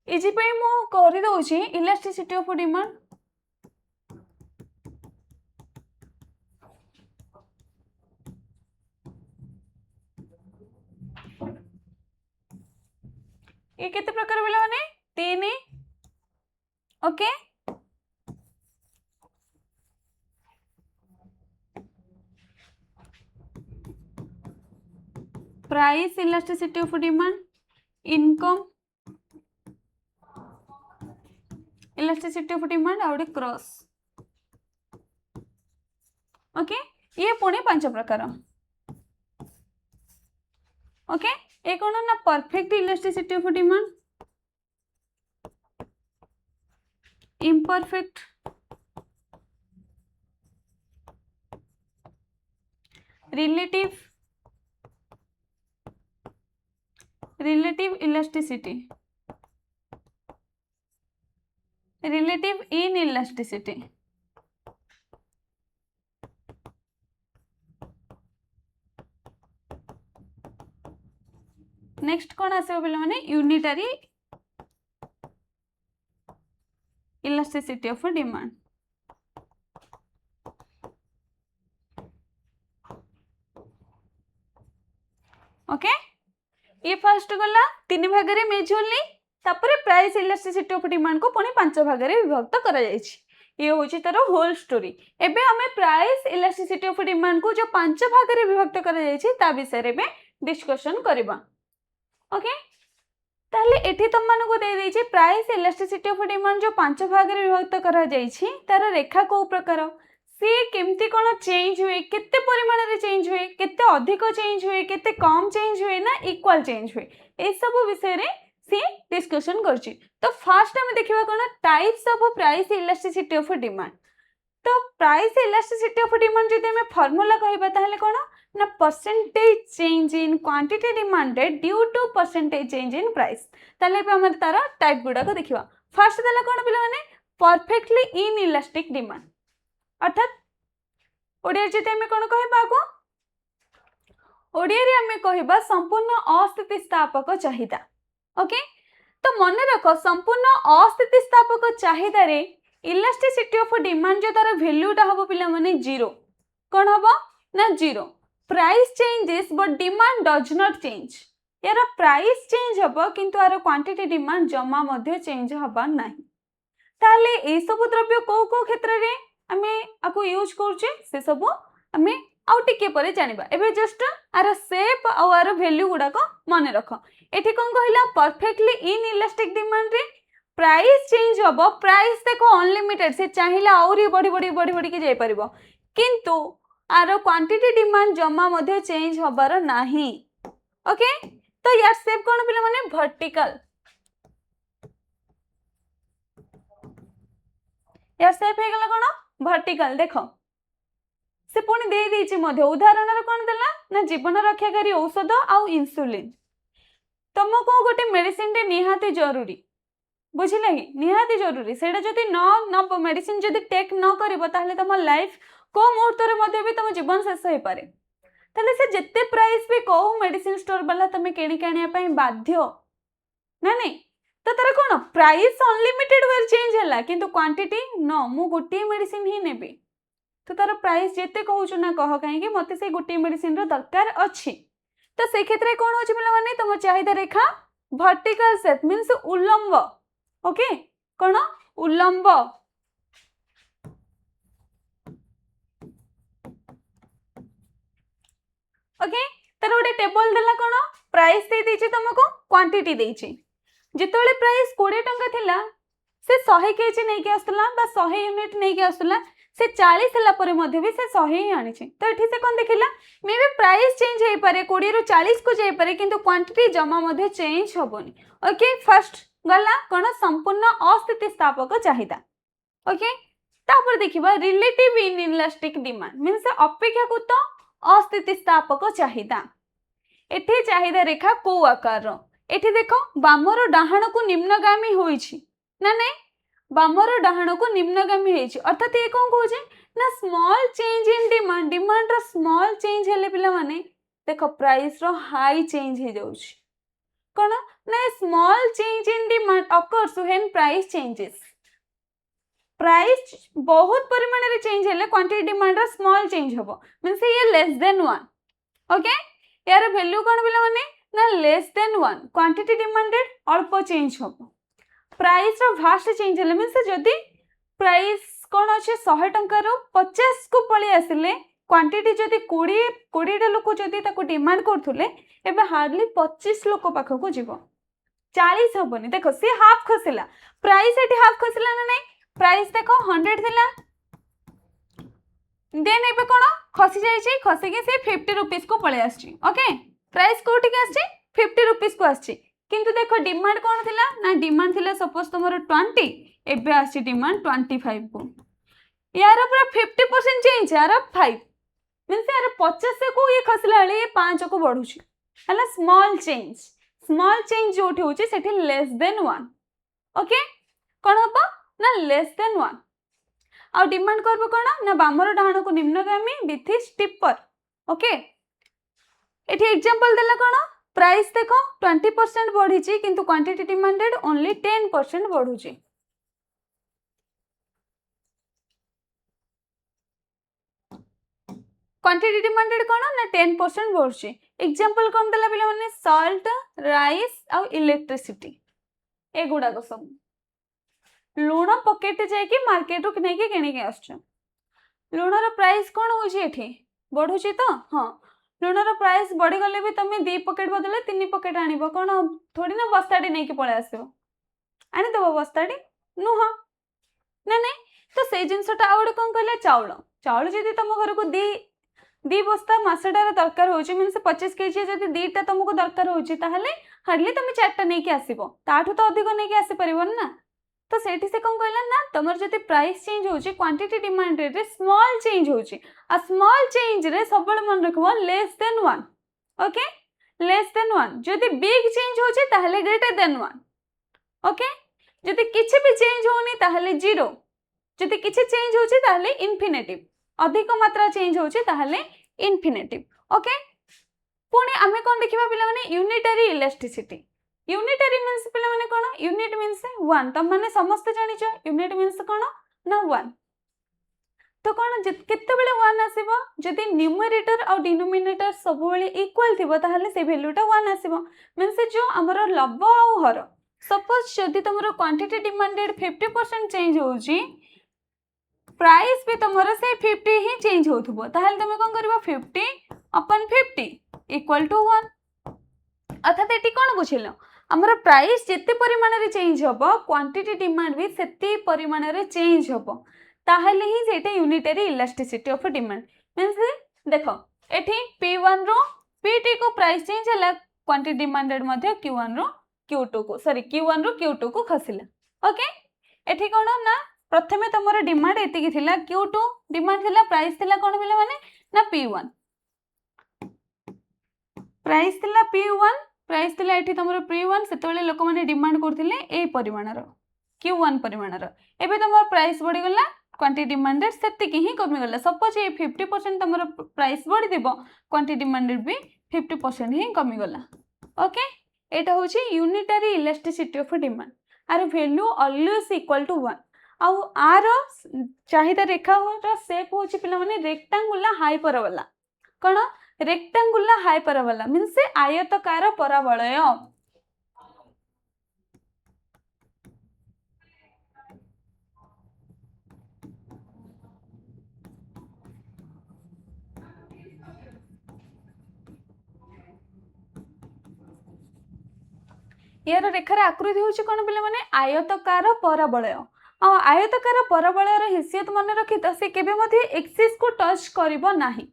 इजी पे मु करि दोछि इलास्टिसिटी ऑफ डिमांड ये केते प्रकार बोला माने तीन okay price elasticity of demand income elasticity of demand और क्रॉस ओके ये पुणे पांच प्रकार ओके ये कौन ना perfect elasticity of demand imperfect relative elasticity relative inelasticity next कौन आसो पे मैंने unitary elasticity of demand. Okay ये फर्स्ट गला 3 भाग रे मेजरली तापर प्राइस इलास्टिसिटी ऑफ डिमांड को पुणी 5 भाग रे विभक्त करा जायछि। ये होछि तार होल स्टोरी। एबे हमें प्राइस इलास्टिसिटी ऑफ डिमांड को जो 5 भाग रे विभक्त करा जायछि ता विषय रे में डिस्कशन करबा। ओके ताले एठी तुम मानको को दे देछि प्राइस इलास्टिसिटी ऑफ डिमांड जो 5 भाग रे विभक्त करा जायछि तार रेखा को प्रकार सी केमती कोन चेंज हुए केते परिमाण रे चेंज हुए केते अधिक चेंज हुए केते कम चेंज हुए ना इक्वल चेंज हुए ए सब विषय रे सी डिस्कशन करछि। तो फर्स्ट हम देखिबा कोन types of price elasticity of demand. तो प्राइस इलास्टिसिटी ऑफ डिमांड जदि हम फार्मूला कहबा ताहले कोन ना percentage change in quantity demanded due to percentage change in price. ताले पे हम तार टाइप गुडा को देखिबा। फर्स्ट देला कोन पिला माने परफेक्टली इन इलास्टिक डिमांड अर्थात ओडिया जदि हम कोन कहबा को ओडिया रे हम कहबा संपूर्ण अस्थितिस्थापक चाहिदा। ओके तो मन रख संपूर्ण अस्थितिस्थापक चाहिदा रे इलास्टिसिटी ऑफ डिमांड जो तार वैल्यूटा हबो पिला माने 0 कोन हबो ना 0 price changes but demand does not change. यार प्राइस चेंज हबो किंतु यार क्वांटिटी डिमांड जमा मध्ये चेंज हबा नाही। ताले ए सब द्रव्य को क्षेत्र रे हमें आको यूज करछे से सब हमें आउ टिके परे जानिबा। एबे जस्ट आर शेप आ आर वैल्यू गुडा को माने रख। एठी कोन कहिला परफेक्टली इन इलास्टिक डिमांड रे प्राइस चेंज हबो प्राइस देखो अनलिमिटेड से चाहिला औरी बढ़ी के जाय परबो किंतु आर क्वांटिटी डिमांड जमा मध्ये चेंज हबार नाही। ओके तो यार शेप कोन पिला माने वर्टिकल यार शेप हे गेला कोन वर्टिकल देखो से पुणी दे देछि मध्ये उदाहरण रे कोन देला ना जीवन रक्षाकारी औषध आउ इंसुलिन तुमको गोटे मेडिसिन रे निहाती जरूरी बुझिले कि निहाती जरूरी सेटा जदि न मेडिसिन जदि टेक न करबो ताहले तुम लाइफ को मुहूर्त रे मध्ये भी तुम जीवन शेष होई पारे। ताले से जत्ते प्राइस भी को मेडिसिन स्टोर वाला तुम केणी कानिया पई बाध्य ना नहीं तो तार कोन प्राइस अनलिमिटेड वे चेंज हला किंतु क्वांटिटी न मु गोटे मेडिसिन ही नेबी तो तार प्राइस जेते कहूछु ना कह काहे कि मते से गोटे मेडिसिन रो दरकार अछि। तो से क्षेत्र में कोन होछि पिला माने तुम चाहिदा रेखा वर्टिकल शेप मींस उल्लंब। ओके कोन उल्लंब ओके तार गोटे टेबल देला कोन प्राइस दे देछि तुमको क्वांटिटी देछि जितोले प्राइस 20 टंका थिला से 100 केजी नै के आस्तला बा 100 यूनिट नै के आस्तला से 40 हला परे मध्ये भी से 100 ही आनी छै। तो एठी से कोन देखिला मे भी प्राइस चेंज हे पारे 20 रु 40 को जाय पारे किंतु क्वांटिटी जमा मध्ये चेंज होबोनी। ओके फर्स्ट गला कोन संपूर्ण अस्थितिस्थापक चाहिदा। ओके तापर देखिबा रिलेटिव इन इलास्टिक डिमांड मींस अपेक्षाकृत अस्थितिस्थापक चाहिदा। एठी चाहिदा रेखा को आकार रो एठी देखो बामर डाहाण को निम्नगामी होईछि ना नहीं बामर डाहाण को निम्नगामी होईछि अर्थात ये कोन कहूजे ना small change in demand demand रो स्मॉल चेंज हेले पिला माने देखो प्राइस रो हाई चेंज हे जाउछि कोन ना small change in demand occurs when price changes price बहुत परिमाण रे चेंज हेले क्वांटिटी डिमांड रो स्मॉल चेंज होबो मींस ये लेस देन 1। ओके यार वैल्यू कोन पिला माने ना लेस देन 1 क्वांटिटी डिमांडेड अल्प चेंज होबो प्राइस रो वास्ट चेंज हेले मींस जदी प्राइस कोन अछि 100 टंका रो 50 को पळी आसिले क्वांटिटी जदी 20 टा लोक जदी ताको डिमांड करथुले एबे हार्डली 25 लोक पाखो को जीवो 40 होबनी। देखो से हाफ खसिला प्राइस एटी हाफ खसिला ना नहीं प्राइस देखो 100 थिला देन एबे कोन खसी जाई छै खसी के से 50 रुपीस को पळे आछि। ओके प्राइस कोठी के आछि 50 रुपीस को आछि किंतु देखो डिमांड कोन थिला ना डिमांड थिला सपोज तुमरो 20 एबे आछि डिमांड 25 को यार पूरा 50% चेंज यार 5 मींस यार 50 को ये खसला हले ये 5 को बढ़ुछि हला स्मॉल चेंज जोठी होछि सेठी लेस देन 1। ओके कोन हबो ना लेस देन 1 आ डिमांड करबो कोन ना बामर डाहाण को निम्नगामी विथ स्टिपर। ओके एठी एग्जांपल देला कोन प्राइस देख 20% बढ़ी किंतु क्वांटिटी डिमांडेड ओनली 10% बढ़ुची। क्वांटिटी डिमांडेड कौन ना 10% बढ़ुची। एग्जांपल कौन देला पिला माने सॉल्ट राइस और इलेक्ट्रिसिटी एगुड़ाक सब लुण पकेट जाइए मार्केट रू नहीं किणिक आस लुणर प्राइस कौन हो बढ़ुची तो हाँ लुणर प्राइस बढ़ीगले भी तुम 2 पकेट बदले 3 पकेट आण कौन थोड़ी ना बस्ताटी नहीं पलि आस आनीदब बस्ताटी नुह ना नहीं तो से जिनसा आउ गए कौन कहले चाउल चाउल जदि तुम घर को दी बस्ता मसटार दरकार हो मीन 25 केजी जब दीटा तुमको दरकार हो हार्डली तुम 4टा नहीं आसो ताठू तो अधिक नहीं आसीपर ना तो सेठी से कौन कहला ना तुम जब प्राइस चेंज हो क्वांटिटी डिमांडेड रे स्मॉल चेंज हो स्मॉल चेंज रे सब मन रखो less than 1 okay less than 1 जदि बिग चेंज हो ग्रेटर देन 1 ओके जदि किछि भी चेंज होनी ताहले 0 जदि किछि चेंज होछि ताहले इनफिनिटिव अधिक मात्रा चेंज होछि ताहले इनफिनिटिव ओके पुणी आमे कोन देखिबा पिला माने यूनिटरी इलास्टिसिटी यूनिटरी मीन्स पिला माने कोन यूनिट मीन्स 1 तुम माने समस्त जानि छ यूनिट मीन्स कोन ना 1 तो कोन केते बेले 1 आसीबो जदि न्यूमरेटर और डिनोमिनेटर सब बेले इक्वल थिबो ताहले से वैल्यूटा 1 आसीबो मीन्स जो हमर लब और हर सपोज जदि तुमरो क्वांटिटी डिमांडेड 50% चेंज होउची प्राइस भी तुमरो से 50 ही चेंज होथबो ताहले तुम कोन करबो 50 अपन 50 इक्वल टू 1 अर्थात एटी कोन बुझिलो हमर प्राइस जिते परिमाण रे चेंज होबो क्वांटिटी डिमांड भी सेती परिमाण रे चेंज होबो ताहले ही सेटा unitary elasticity of demand means देखो एठी P1 रो P2 को प्राइस चेंज हला क्वांटिटी डिमांडेड मध्ये Q1 रो Q2 को सॉरी Q1 रो Q2 को खसिला ओके एठी कोन ना प्रथमे तमरो डिमांड एतिकी थिला Q2 डिमांड थिला प्राइस थिला कोन मिले माने ना P1 प्राइस थिला P1 प्राइस थिला एठी तमरो P1 सेतोले लोक माने डिमांड करथिले ए परिमाणर Q1 परिमाणर एबे तमरो प्राइस बढ़ी गला क्वांटिटी डिमांडेड सेतिकी ही कमी गला सपोज ए 50% तमरो प्राइस बढ़ी दिबो क्वांटिटी डिमांडेड भी 50% ही कमी गला ओके एटा होची यूनिटरी इलास्टिसिटी ऑफ डिमांड आर वैल्यू ऑलवेज इक्वल टू 1 आउ आर चाहिदा रेखा रो शेप होची पिला माने रेक्टेंगुलर हाइपरबोला कोन रेक्टेंगुलर हाइपरबोला मींस आयताकार परावलय यार रेखार आकृति होची कोन पिला माने आयताकार परावलय आयताकार परावलयर हैसियत मन रखी तो से केबे मध्ये एक्सिस को टच करिवो नाही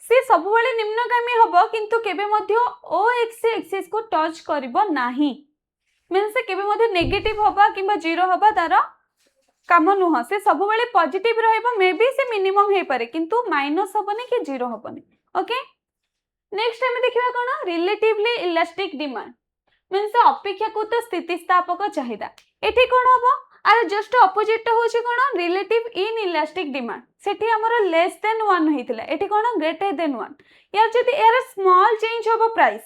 से सब बेले निम्नगामी हबो किंतु केबे मध्ये ओ एक्सिस को टच करिवो नाही मींस से केबे मध्ये नेगेटिव हबा किबा जीरो हबा तार काम नुह से सब बेले पॉजिटिव रहइबो मे बी से मिनिमम हे पारे किंतु माइनस हबनी कि जीरो हबनी ओके नेक्स्ट हम देखिबा कोन रिलेटिवली इलास्टिक डिमांड मींस अपेक्षाकृत स्थितिस्थापक चाहिदा एठी कोन हबो आर जस्ट ऑपोजिट होची कोन रिलेटिव इन इलास्टिक डिमांड सेठी हमर लेस देन 1 हेतिला एठी कोन ग्रेटर देन 1 यार जदी एयर स्मॉल चेंज होबो प्राइस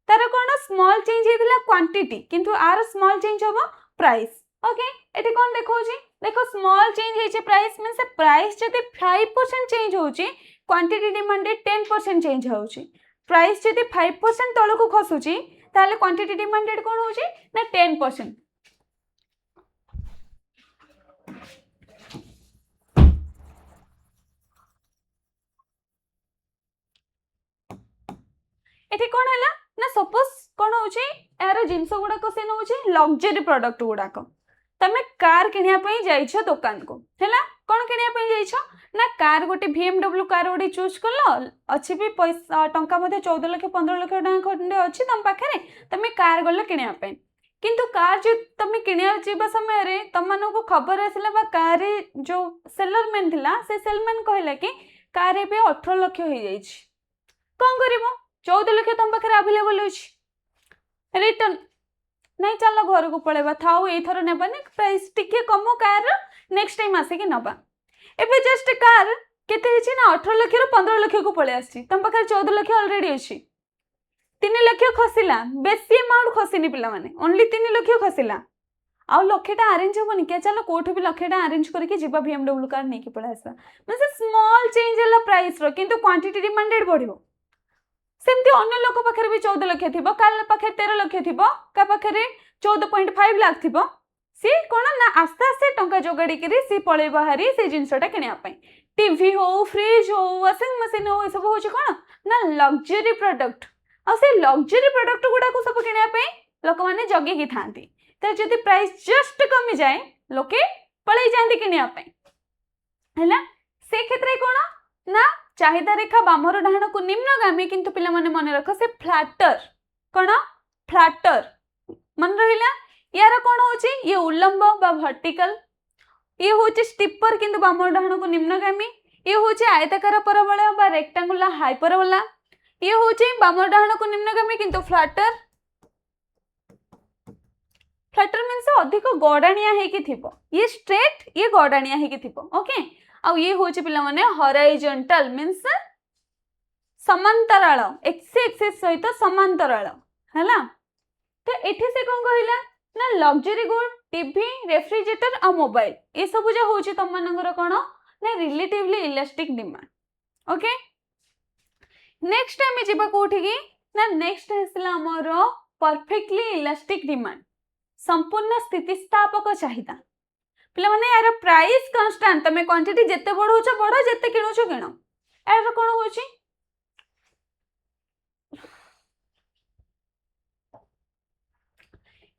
तार कोन स्मॉल चेंज हेतिला क्वांटिटी किंतु आर स्मॉल चेंज होबो प्राइस ओके एठी कोन देखौची देखो स्मॉल चेंज हेचे प्राइस मींस प्राइस जदी 5% चेंज होची क्वांटिटी डिमांडेड 10% चेंज होची प्राइस जदी 5% तळको खसुची ताले क्वांटिटी डिमांडेड कोन होची ना 10% एठी कोन हला ना सपोज कोन होची यार जिंस गुडा को से नउची लग्जरी प्रोडक्ट गुडा को तमे कार किनिया पई जाइछो दुकान को हैला कोन किनिया पई जाइछो ना कार गोटे BMW कार गोटे चूज करलो अछि भी पैसा टंका मध्ये 14 लाख 15 लाख टंका खंडे अछि तम पाखरे तमे कार गल्लो किनिया पई किंतु कार जो तमे किनिया जीवा समय रे तमनो को खबर आसिला बा कार रे जो सेलर मैन थिला से सेलमैन कहला कि कार रे पे 18 लाख हो जाइछि कोन करबो 14 लाख तम पाखरे अवेलेबल होछि रिटर्न नहीं चलो घर को पळेबा थाउ एथर नेबानी प्राइस टिके कमो कार नेक्स्ट टाइम आसे कि नबा एबे जस्ट कार केते हिची ना 18 लाख रो 15 लाख को पळे आछि तम पाखरे 14 लाख ऑलरेडी अछि तीन लक्ष खसिला बेसी अमाउंट खसिनी पिला माने ओनली 3 लक्ष खसिला आउ लक्षटा अरेंज होबनी क्या चलो कोठो भी लक्षटा अरेंज करके जिबा BMW कार नै कि पळा आसा म्हणजे स्मॉल चेंज हला प्राइस रो किंतु क्वांटिटी डिमांडेड बढ़िबो सेमती अन्य लोक पाखरे भी 14 लक्ष थिबो काल पाखरे 13 लक्ष थिबो का पाखरे 14.5 लाख थिबो सी कोन ना आस्ते आस्ते टंका जोगाड़ी करी सी पळे बाहरी से जिंसटा किनिया पई टीवी हो फ्रिज हो वाशिंग मशीन हो सब होची कोन ना लग्जरी प्रोडक्ट आ से लग्जरी प्रोडक्ट गुडा को सब किनिया पई लोक माने जगी की थांती तो जदि प्राइस जस्ट कमी जाए लोके पळै जांती किनिया पई हैला से क्षेत्र कोन ना चाहिदा रेखा बामर डाहण को निम्नगामी किंतु पिला माने मन रख से फ्लैटर कोन फ्लैटर मन रहिला यार कोन होची ये उल्लंब बा वर्टिकल ये होची स्टिपर किंतु बामर डाहण को निम्नगामी ये होची आयताकार परवलय बा रेक्टेंगुलर हाइपरबोला ये होची बामर डाहण को निम्नगामी किंतु फ्लैटर फ्लैटर मीन्स अधिक गड़ाणिया हेकी थिबो ये स्ट्रेट ये गड़ाणिया हेकी थिबो ओके आ ये होची पिला माने हॉरिजॉन्टल मीन्स समांतराल एक्सिस सहित समांतराल हैला तो एठी से कोन कहिला ना लग्जरी गुड टीवी रेफ्रिजरेटर आ मोबाइल ए सब जे होची तम मानकर कोन ना relatively elastic demand okay next time जिबा कोठी की ना नेक्स्ट हेसला हमर परफेक्टली इलास्टिक डिमांड संपूर्ण स्थितिस्थापक चाहिदा पिला माने यार प्राइस कांस्टेंट तमे क्वांटिटी जत्ते बढौछ बढ जत्ते किणुछ किण यार कोन होची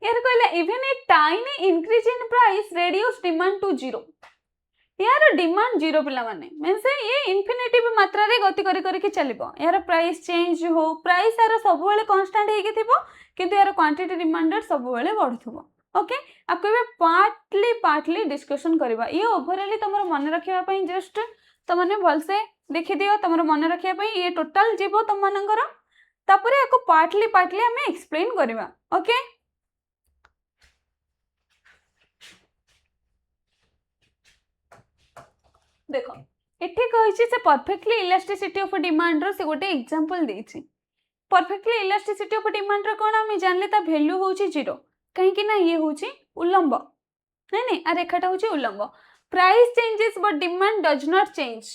यार कहला even a tiny increase in price reduce demand to zero यार डिमांड जीरो पिला माने मींस ये इन्फिनिटिव मात्रा रे गति करी करी के चलिबो यार प्राइस चेंज हो प्राइस यार सब बेले कांस्टेंट हे के थिबो किंतु यार क्वांटिटी डिमांडेड सब बेले बढ़थुबो ओके आपको ये पार्टली डिस्कशन करबा ये ओवरऑली तमरो मन रखिबा पई जस्ट तमने भल से देखि दियो तमरो मन रखिबा पई ये टोटल जीवो तम मानकर तापरे एको पार्टली हमें एक्सप्लेन करबा ओके देखो एठी कहिछि से परफेक्टली इलास्टिसिटी ऑफ डिमांड रो से गोटे एग्जांपल देछि परफेक्टली इलास्टिसिटी ऑफ डिमांड रो कोन हम जानले ता वैल्यू होछि जीरो कहीं कि ना ये होछि उल्लंब नहीं आ रेखाटा होछि उल्लंब price changes but demand does not change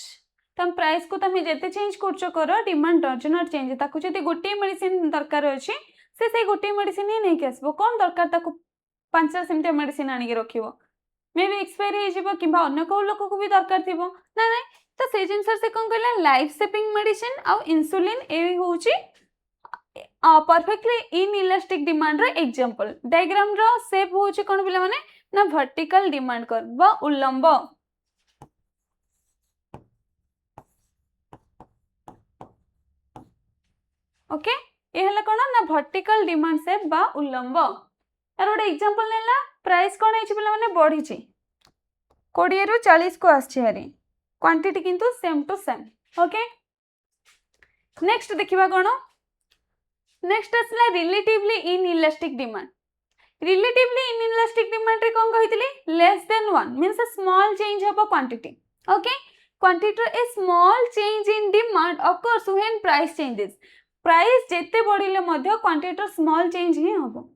तम प्राइस को तमे जेते चेंज करछो करो डिमांड डज नॉट चेंज ताकू जदी गोटे मेडिसिन दरकार अछि से गोटे मेडिसिन ही नहीं के आसबो कोन दरकार ताकू पांचटा सेमते मेडिसिन आनी के रखिबो मे भी एक्सपायरी हे जिवो किबा अन्य को लोक को भी दरकार थिबो ना नहीं तो से जिंसर से कोन कहला लाइफ सेविंग मेडिसिन आ इंसुलिन ए होछि परफेक्टली इन इलास्टिक डिमांड रो एग्जांपल डायग्राम रो शेप होछि कोन बिला माने ना वर्टिकल डिमांड कर्व बा उल्लंब ओके ये हला कोन ना वर्टिकल डिमांड शेप बा उल्लंब यार गोटे एग्जांपल नेला प्राइस कोन हेछि बिला माने बढ़ी छि 20 रु 40 को आछि हरी क्वांटिटी किंतु same to same okay next देखिबा कोन नेक्स्ट असला relatively in elastic demand relatively in elastic demand रे कोन कहितली less than 1 means a small change of a quantity okay quantity a small change in demand occurs when price changes price जेते बढ़िले मध्य quantity small change ही होबो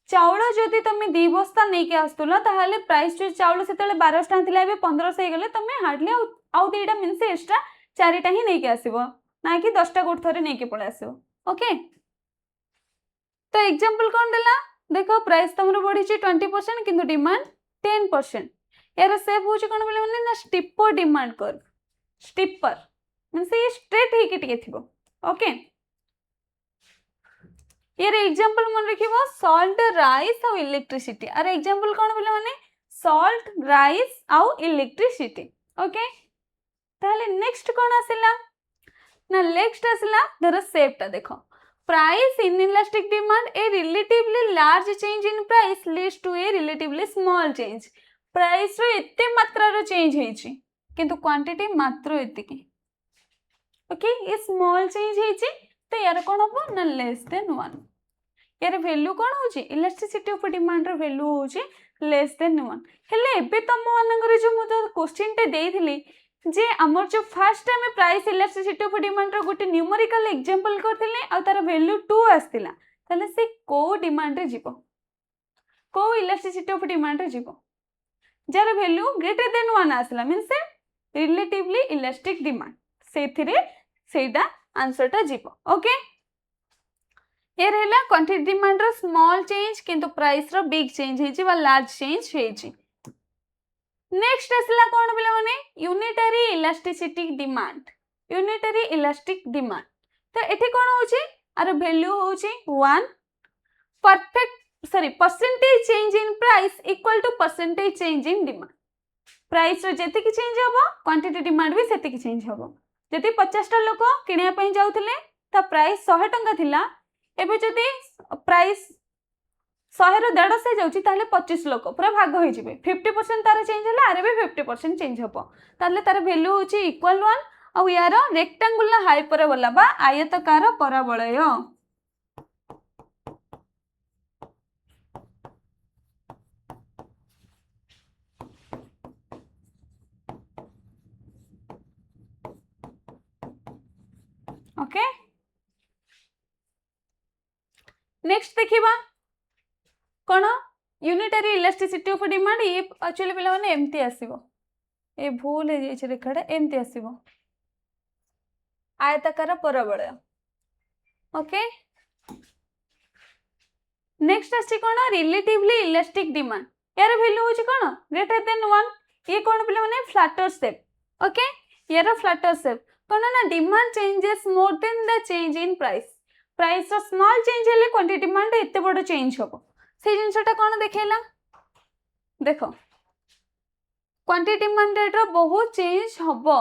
चाउल जदि तुम 2 बस्ता नहीं के आस्तुला ताहाले प्राइस जो चाउल सेतले 12 टका थिला एबे 1500 हे गेले तुम हार्डली आउ देटा मींस एक्स्ट्रा 4टा ही नहीं के आसीबो ना कि 10टा गोट थरे नहीं के पळे आसीबो ओके तो एग्जांपल कोन देला देखो प्राइस तमरो बढ़ी छि 20% किंतु डिमांड 10% यार सेव होछि कोन बोले माने ना steeper demand curve steeper means ये स्ट्रेट हे के टिके थिबो ओके यार एग्जांपल मन रखिबो सॉल्ट राइस और इलेक्ट्रिसिटी अरे एग्जांपल कोन बोले माने सॉल्ट राइस और इलेक्ट्रिसिटी ओके ताले नेक्स्ट कोन आसिला ना नेक्स्ट आसिला धर शेपटा देखो price in elastic demand a relatively large change in price leads to a relatively small change price रो एते मात्रा रो चेंज हेछि किंतु क्वांटिटी मात्र एतिकी ओके ये स्मॉल चेंज हेछि तो यार कोन हो ना लेस देन 1 यार वैल्यू कोन होछि इलास्टिसिटी ऑफ डिमांड रो वैल्यू होछि लेस देन 1 हेले एबे तम मानकर जो मो क्वेश्चन टे देइथिली जे आमर जो first time price elasticity of demand रो गोटे न्यूमेरिकल एग्जांपल करथिले आ तार वैल्यू 2 आस्तिला ताले से को डिमांड रे जीवो को इलास्टिसिटी ऑफ डिमांड रे जीवो जार वैल्यू ग्रेटर देन 1 आसला मींस रिलेटिवली इलास्टिक डिमांड सेथिरे सेटा आंसर टा जीवो ओके ये रहला क्वांटिटी डिमांड रो स्मॉल चेंज किंतु प्राइस रो बिग चेंज हेजी बा लार्ज चेंज हेजी नेक्स्ट आसला कोन बिला माने unitary elasticity demand unitary elastic demand तो एठी कोन होची आर वैल्यू होची 1 perfect sorry percentage change in price equal to percentage change in demand price रो जेति की चेंज होबो क्वांटिटी डिमांड भी सेति की चेंज होबो जति 50 टा लोक किनिया पई जाउथिले त प्राइस 100 टंका थिला एबे जति प्राइस 100 रो 150 जाउची ताले 25 लोक पूरा भाग होई जिवे 50% तार चेंज हला आरे भी 50% चेंज होबो ताले तार वैल्यू होची इक्वल 1 आ यार रेक्टेंगुलर हाइपरबोला बा आयताकार पराबलय ओके नेक्स्ट देखिबा कोन यूनिटरी इलास्टिसिटी ऑफ डिमांड ये एक्चुअली पिला माने एमती आसीबो ए भूल हे जे रेखाटा एमती आसीबो आयताकार परबलय ओके नेक्स्ट आसी कोन रिलेटिवली इलास्टिक डिमांड यार वैल्यू होची कोन ग्रेटर देन 1 ये कोन पिला माने फ्लैटर शेप ओके यार फ्लैटर शेप कोन ना demand changes more than the change in price price रो स्मॉल चेंज हेले क्वांटिटी डिमांड एते बड़ चेंज होबो से जिनसटा कोन देखेला देखो क्वांटिटी डिमांड रेट रो बहुत चेंज होबो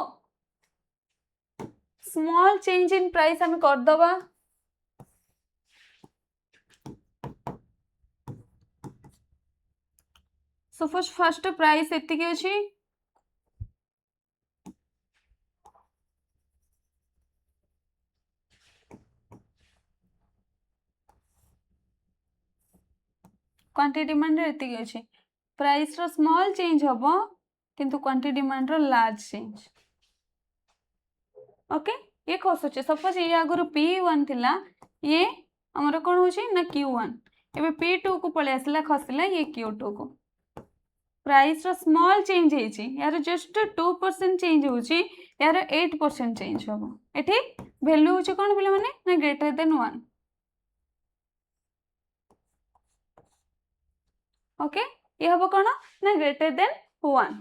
स्मॉल चेंज इन प्राइस हम कर दबा सपोज फर्स्ट प्राइस एति के अछि क्वांटिटी डिमांड एति के अछि प्राइस रो स्मॉल चेंज होबो किंतु क्वांटिटी डिमांड रो लार्ज चेंज ओके ये खसुचे सपोज ये आगुरु P1 थिला ये हमर कोन होची ना Q1 एबे P2 को पळे आसला खसला ये Q2 को प्राइस रो स्मॉल चेंज हेची यार जस्ट 2% चेंज होची यार 8% चेंज होबो एठी वैल्यू होची कोन बिले माने ना ग्रेटर देन 1 ओके ये हबो कोन ना ग्रेटर देन 1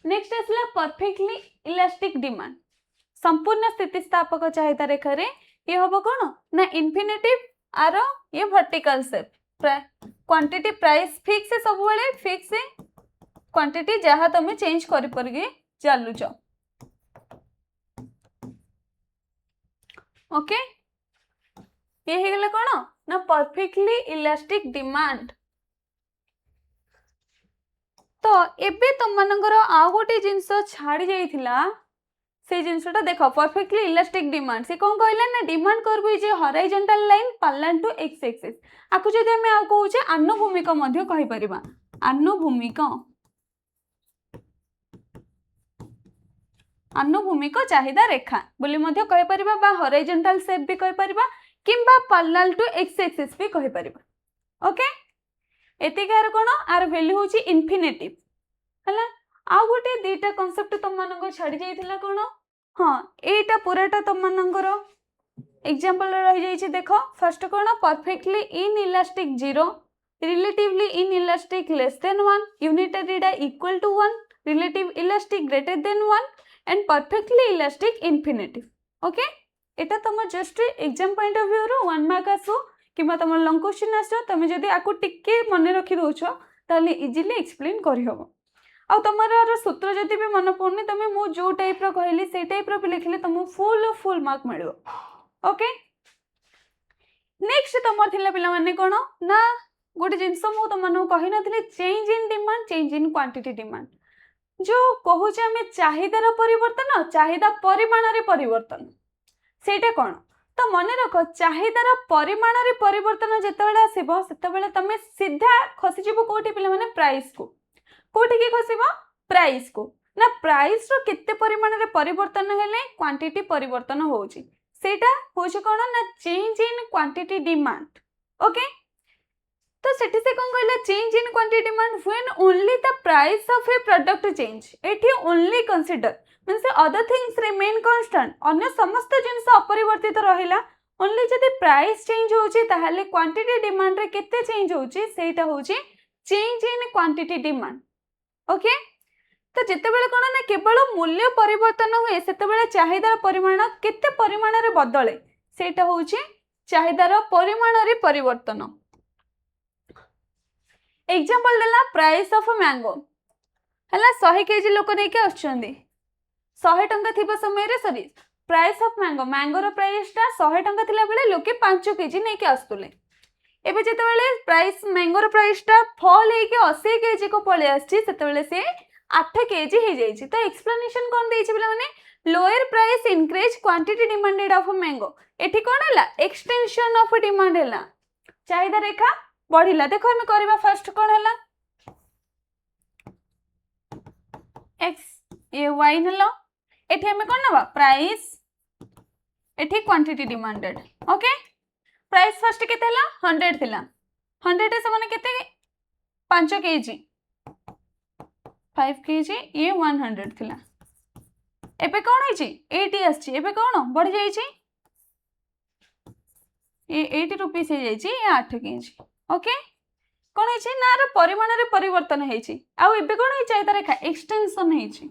नेक्स्ट आसला परफेक्टली इलास्टिक डिमांड संपूर्ण स्थितिस्थापक चाहिदा रेखा रे ये हबो कोन ना इन्फिनिटिव आरो ये vertical shape quantity price fix है सब बेले फिक्स है क्वांटिटी जहा तमे चेंज करि परगे चालू छ ओके ये हे गेले कोन ना परफेक्टली इलास्टिक डिमांड तो एबे तुम मनकर आ गोटे जिंस छाड़ी जाइथिला से जिंसटा देखो परफेक्टली इलास्टिक डिमांड से कोन कहले ना डिमांड करबो जे horizontal line parallel to X axis आकु जदि हम आ कहू जे आनुभूमिक मध्य कहि परिबा आनुभूमिक चाहिदा रेखा बोली मध्य कहि परिबा बा हॉरिजॉन्टल शेप भी कहि परिबा किंबा पैरेलल टू एक्स एक्सिस भी कहि परिबा ओके एतिकार कोन आर वैल्यू होची इन्फिनिटिव हला आ गोटे दीटा कांसेप्ट तुम मानको छाडी जाइथिला कोन हां एटा पूराटा तुम मानकर एग्जांपल रहि जाइछि देखो फर्स्ट कोन perfectly in elastic 0 relatively in elastic less than 1 unitary डा equal to 1 relative elastic greater than 1 and perfectly elastic infinitive okay एटा तुम just exam point of view रो 1 मार्क आसो किबा तुम लॉन्ग क्वेश्चन आसो तुम जदी आकु टिके मन रखि दोछो ताले इजीली एक्सप्लेन करि हबो आ तमरा सूत्र जदि भी मन पड़नी तुम मु जो टाइप रो कहली से टाइप रो भी लिखले तुम फुल मार्क मिलबो ओके नेक्स्ट तुम थिला पिला माने कोन ना गोटे जिंस मु तुमनु कहि नथिले change in demand change in quantity demand जो कहू जे हमें चाहिदार परिवर्तन चाहिदा परिमाण रे परिवर्तन सेटा कोन तो मन रख चाहिदार परिमाण रे परिवर्तन जेतेबेले आसीबो सेतेबेले तमे सीधा खसी जिवो कोठी पिला माने प्राइस को कोठी खसिबो प्राइस को ना प्राइस रो केते परिमाण रे परिवर्तन हेले क्वांटिटी परिवर्तन होउची सेटा होउची कोन ना change in quantity demand okay तो सेठी से कौन कहला change in quantity demand when only the price of a product change एठी only consider means other things remain constant अन्य समस्त जिंस अपरिवर्तित रहिला ओनली जदि प्राइस चेंज होउची ताहाले क्वांटिटी डिमांड रे केते चेंज होउची सेटा होउची change in quantity demand okay तो जिते बेले कोन ना केवल मूल्य परिवर्तन हुए सेते बेले चाहिदार परिमाण केते परिमाण रे बदले सेटा होउची चाहिदार परिमाण रे परिवर्तन एग्जांपल देला प्राइस ऑफ मैंगो हला 100 केजी लोक नेके आछंदी 100 टंका थिबा समय रे sorry price of mango mango रो प्राइस ता 100 टंका थिला बेले लोके 5 केजी नेके आस्तुले एबे जेते बेले प्राइस मैंगो रो प्राइस ता फॉल हे के 80 केजी को पळे आछि सेते बेले से 8 केजी हे जाइछि तो एक्सप्लेनेशन कोन देछि बेले माने lower price increase quantity demanded of mango एठी कोन हला एक्सटेंशन ऑफ डिमांड हला चाहिदा रेखा बढ़िला देखो हम करबा फर्स्ट कोन हला x ए y नलो एठी हम कोन नबा प्राइस एठी quantity demanded okay price first केते हला 100 थिला 100 से माने केते 5 केजी 5 केजी ये 100 थिला एबे कोन होई छी 80 आछि एबे कोन बढ़ जाई छी ये 80 रुपीस हे जाई छी ये 8 केजी ओके कोन है छी नार परिमाण रे परिवर्तन है छी आ एबे कोन है छी तार रेखा एक्सटेंशन है छी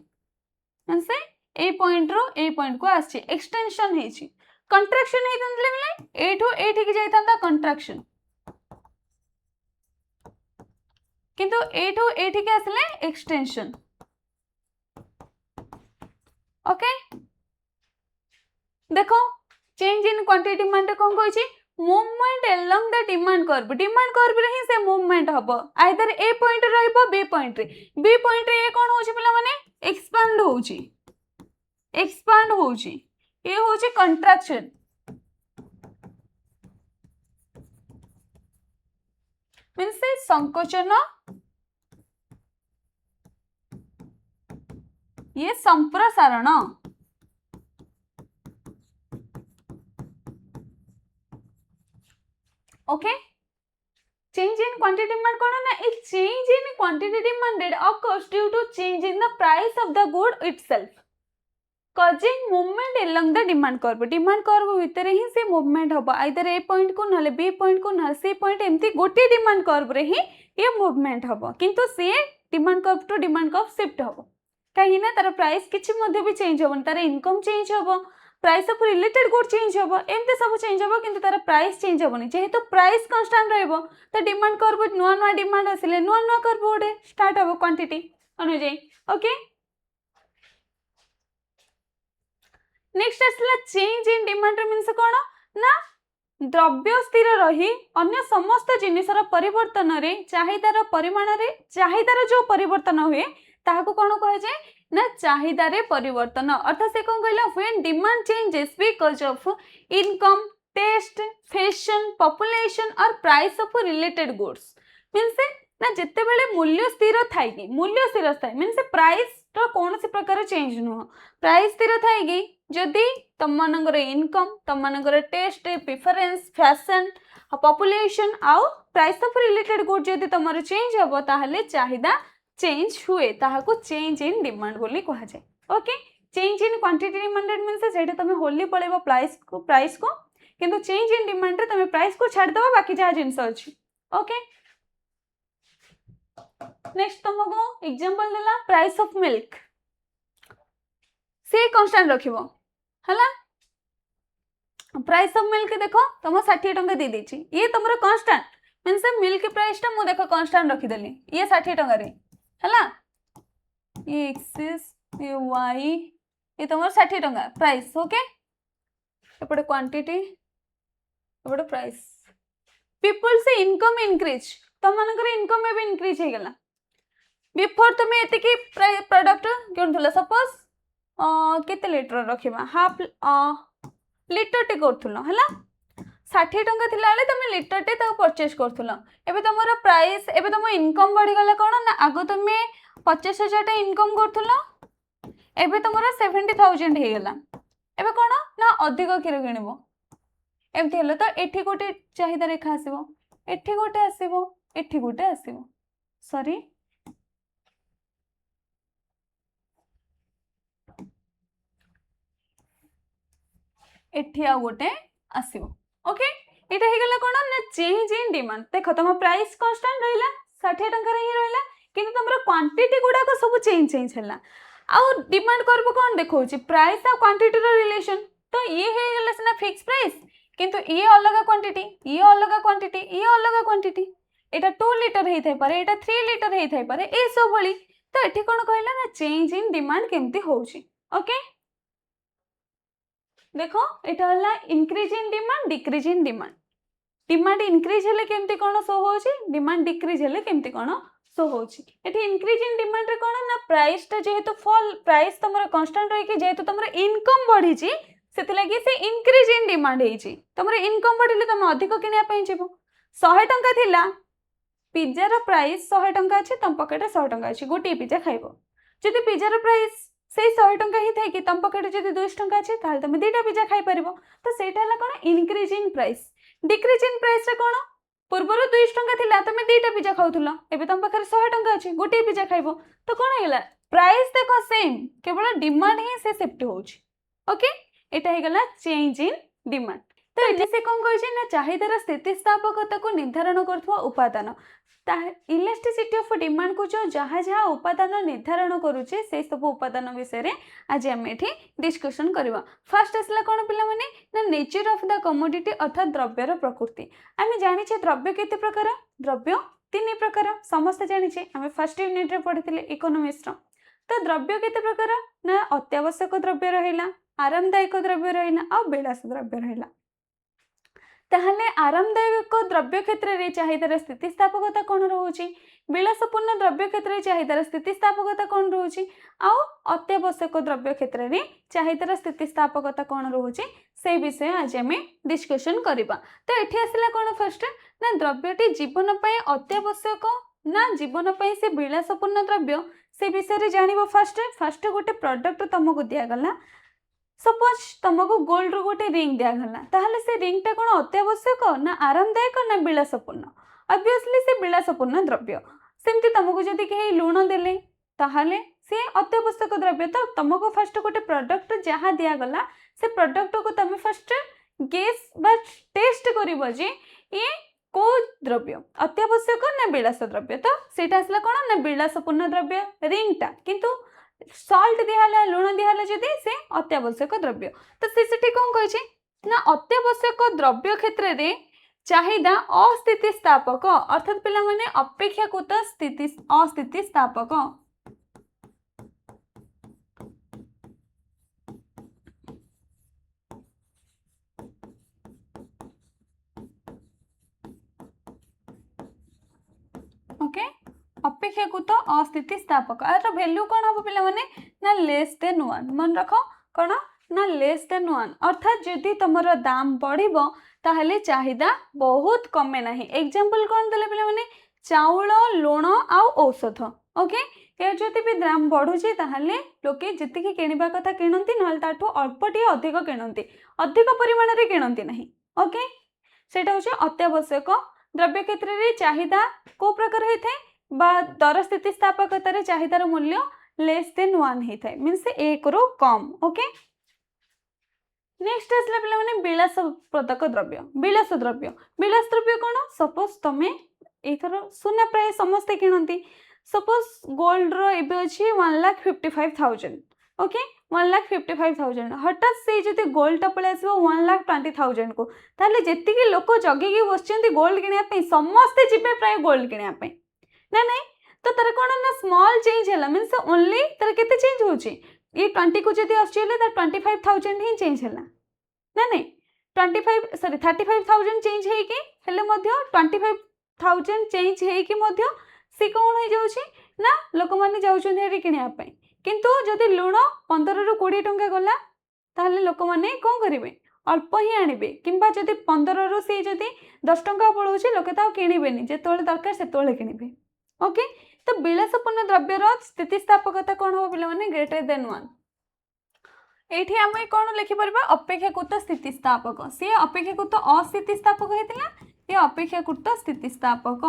मनसे ए पॉइंट रो ए पॉइंट को आछि एक्सटेंशन है छी कंट्रैक्शन है तंतले मिले ए टू ए ठीक जाइतांता कंट्रैक्शन किंतु ए टू ए ठीक आसले एक्सटेंशन ओके देखो चेंज इन क्वांटिटी डिमांड कोन कहै छी movement along the demand curve रे ही से मूवमेंट हबो आइदर ए पॉइंट रहइबो बी पॉइंट रे ए कोन होची पिला माने एक्सपांड होची ए होची कंट्रैक्शन मींस संकोचन ये संप्रसारण okay change in quantity demand कोन ना a change in quantity demanded occurs due to change in the price of the good itself causing movement along the demand curve भितर ही से मूवमेंट हबो आइदर ए point को नले बी पॉइंट को नले C point एम्ति गोटे डिमांड कर्व रे ही ये मूवमेंट हबो किंतु से demand curve to demand curve shift हबो काहे ना तार प्राइस किछि मध्ये भी चेंज हबो तार इनकम चेंज हबो price of related good change हबो एमते सब चेंज हबो किंतु तार प्राइस चेंज हबोनी जेहेतु प्राइस कांस्टेंट रहबो त डिमांड कर्व नुआ डिमांड आसिले नुआ कर्व ओडे स्टार्ट हबो क्वांटिटी अनुଯାयी ओके नेक्स्ट आसला चेंज इन डिमांड मींस कोन ना द्रव्य स्थिर रही अन्य समस्त जिनिसर परिवर्तन रे चाहिदार परिमाण रे चाहिदार जो परिवर्तन हुए ताहाको कोन कह जाय ना चाहिदा रे परिवर्तन अर्थात से कोन कहला when demand changes because of income taste fashion population और price of related goods means ना जत्ते बेले मूल्य स्थिर थाई कि मूल्य स्थिर थाई मींस प्राइस तो कौन सी प्रकार चेंज नुह प्राइस स्थिर थाई कि जदि तम मानकर इनकम तम मानकर टेस्ट प्रेफरेंस फैशन पॉपुलेशन आउ प्राइस ऑफ रिलेटेड गुड जदि तमर चेंज हबो ताहले चाहिदा चेंज हुए ताहाको चेंज इन डिमांड बोली कहा जाए okay change in quantity demanded means सेटा तमे होली पळेबो प्राइस को किंतु चेंज इन डिमांड रे तमे प्राइस को छाड़ दबा बाकी जा जिंस अछि ओके नेक्स्ट तुमको एग्जांपल देला प्राइस ऑफ मिल्क से कांस्टेंट रखिबो हला प्राइस ऑफ मिल्क देखो तुम 60 टंका दे देछि ये तुमरो कांस्टेंट मींस मिल्क प्राइस ता मु देखो कांस्टेंट रखि देली ये 60 टंका रे हला ये एक्सेस ये वाई ये तुमरो 60 टंका प्राइस ओके एपडे क्वांटिटी एपडे प्राइस पीपल से इनकम इंक्रीज तुम मानकर इनकम में भी इंक्रीज हे गेला बिफोर तुम एते की प्रोडक्ट कोन थला सपोज केते लीटर रखिबा हाफ लीटर टे करथुलो हला ଷାଠିଏ ଟଙ୍କା थिला बेले तुम लिटरटे ताको परचेज करथुल एबे तुमर प्राइस एबे तुम इनकम बढ़ी गला कोन ना आगो तुम 50,000 टा इनकम करथुल एबे तुमर 70,000 हे गेला एबे कोन ना अधिक क्षीर किनिबो एमती हेले तो एठी गोटे चाहिदा रेखा आसीबो एठी गोटे आसीबो एठी गोटे आसीबो सॉरी एठी आ गोटे आसीबो ओके एटा हे गेला कोन ना चेंज इन डिमांड देखो तुम प्राइस कांस्टेंट रहिला 60 टंका रे ही रहिला किंतु तुमरो क्वांटिटी गुडा को सब चेंज हैला आ डिमांड करबो कोन देखौची प्राइस आ क्वांटिटी रो रिलेशन तो ये हे गेला सिना फिक्स प्राइस किंतु ये अलग क्वांटिटी ये अलग क्वांटिटी ये अलग क्वांटिटी एटा 2 लीटर हे थाई पारे एटा 3 लीटर हे थाई पारे ए सब बळी तो एठी कोन कहला ना चेंज इन डिमांड केमती होउची ओके देखो एटा हला increase in demand decrease in demand demand increase हेले केमती कोन शो होउची डिमांड डिक्रीज हेले केमती कोन शो होउची एठी इंक्रीज इन डिमांड रे कोन ना प्राइस ता जेहेतु फॉल प्राइस तमरो कांस्टेंट रही कि जेहेतु तमरो इनकम बढ़ी छी सेति लागि से इंक्रीज इन डिमांड हेई छी तमरो इनकम बढ़िले तम अधिक किनिया पई जेबो 100 टंका थिला पिज्जा रो प्राइस 100 टंका अछि तम पकेट 100 टंका अछि गोटी पिज्जा खाइबो जदि पिज्जा रो प्राइस से 100 टंका ही थाई कि तम पकेट जदि 200 टंका अछि ताल तमे दुटा पिज्जा खाइ परिबो तो सेटा हला कोन increase in price decrease in price रे कोन पूर्वरो 200 टंका थिला तमे दुटा पिज्जा खाउथुला एबे तम पकेट 100 टंका अछि गोटी पिज्जा खाइबो तो कोन हेला प्राइस देखो सेम केवल डिमांड ही से शिफ्ट होउची ओके एटा हे गला चेंज इन डिमांड तो एठी से कोन कहै छै ना चाहिदार स्थितिस्थापकता को निर्धारण करथवा उपादान इलास्टिसिटी ऑफ डिमांड को जो जहाँ जहाँ उपादान निर्धारण करूचे से सब उपादान विषय रे आज हम एठी डिस्कशन करबा फर्स्ट असला कोन पिला माने ना नेचर ऑफ द कमोडिटी अर्थात द्रव्यर प्रकृति आमे जानि छे द्रव्य केते प्रकार द्रव्य तीन प्रकार समस्त जानि छे आमे फर्स्ट यूनिट रे पढिथिले इकोनॉमिक्स रो तो द्रव्य केते प्रकार ना अत्यावश्यक द्रव्य रहिला आरामदायक द्रव्य रहिला आ विलास द्रव्य रहिला ताहले आरामदायक द्रव्य क्षेत्र रे चाहिदार स्थितिस्थापकता कोन रहउची विलासपूर्ण द्रव्य क्षेत्र रे चाहिदार स्थितिस्थापकता कोन रहउची आ अत्यावश्यक द्रव्य क्षेत्र रे चाहिदार स्थितिस्थापकता कोन रहउची से विषय आज हम डिस्कशन करबा तो एठी आसला कोन फर्स्ट ना द्रव्यटी जीवन पय अत्यावश्यक ना जीवन पय से विलासपूर्ण द्रव्य से विषय रे जानिबो फर्स्ट गोटे प्रोडक्ट तुमको दिया गला सपोज तुमको गोल्ड रो गोटे रिंग दिया गला ताहले से रिंग टा कोन अत्यावश्यक ना आरामदायक ना विलासपूर्ण ऑब्वियसली से विलासपूर्ण द्रव्य सेमती तुमको जदी के लूण देले ताहले से अत्यावश्यक द्रव्य तो तुमको फर्स्ट गोटे प्रोडक्ट जहाँ दिया गला से प्रोडक्ट को तुम फर्स्ट गेस बा टेस्ट करिवो जे ये को द्रव्य अत्यावश्यक ना विलास द्रव्य तो सेटा असला कोन ना विलासपूर्ण द्रव्य रिंग टा किंतु सॉल्ट दिहाला लूण दिहाला जदी से अत्यावश्यक द्रव्य तो से कोन कहै छै ना अत्यावश्यक द्रव्य क्षेत्र रे चाहिदा अस्थितिस्थापक अर्थात पिला माने अपेक्षाकृत अस्थितिस्थापक ओके अपेक्षाकृत अस्थितिस्थापक आर वैल्यू कोन हो पिला माने ना लेस देन 1 मन रखो कोन ना लेस देन 1 अर्थात जदी तमरो दाम बढ़िबो ताहले चाहिदा बहुत कमे नाही एग्जांपल कोन देले पिला माने चाउल लूण आ औषध ओके ये जदी भी दाम बढ़ुची ताहले लोके जति के किनिबा कथा किनंती नहल ताठो अल्पटी अधिक किनंती अधिक परिमाण रे किनंती नाही ओके सेटा होचे अत्यावश्यक द्रव्य क्षेत्र रे चाहिदा को प्रकार हेथे बा दर स्थितिस्थापकता रे चाहिदार मूल्य लेस देन 1 हेथाय मींस एक रो कम ओके नेक्स्ट असला पिला माने विलास द्रव्य कोन सपोज तमे एथरो सुना प्राय समस्त किनंती सपोज गोल्ड रो एबे अछि 1,55,000 ओके 1,55,000 हठात से जति गोल्ड पळे आसबो 1,20,000 को ताले जेति के लोक जगी के बसचंती गोल्ड किनिया पे समस्त जिबे प्राय गोल्ड किनिया पे ना नहीं तो तर कोन ना स्मॉल चेंज हैला मींस ओनली तर केते चेंज होची ये 20 को जदी आस्ट्रेलिया ता 25,000 ही चेंज हैला ना नहीं 35,000 चेंज है कि हेले मध्य 25,000 चेंज है कि मध्य से कोन हो जाउची ना लोक माने जाउछन हेरी किनिया पे किंतु जदी लूण 15 रु 20 टंका गला ताहले लोक माने कोन करिवे अल्प ही आनिबे किंबा जदि 15 रु सी जदि 10 टंका पड़ोछि लोके ताऊ किनिबेनी जेतोले दरकार सेतोले किनिबे ओके। तो विलासपूर्ण द्रव्यर स्थितिस्थापकता कौन हो पिला माने ग्रेटर देन 1 एठी आमे कौन लिखि परबा अपेक्षाकृत स्थितिस्थापक सी अपेक्षाकृत अस्थितिस्थापक हेतिला ये अपेक्षाकृत स्थितिस्थापक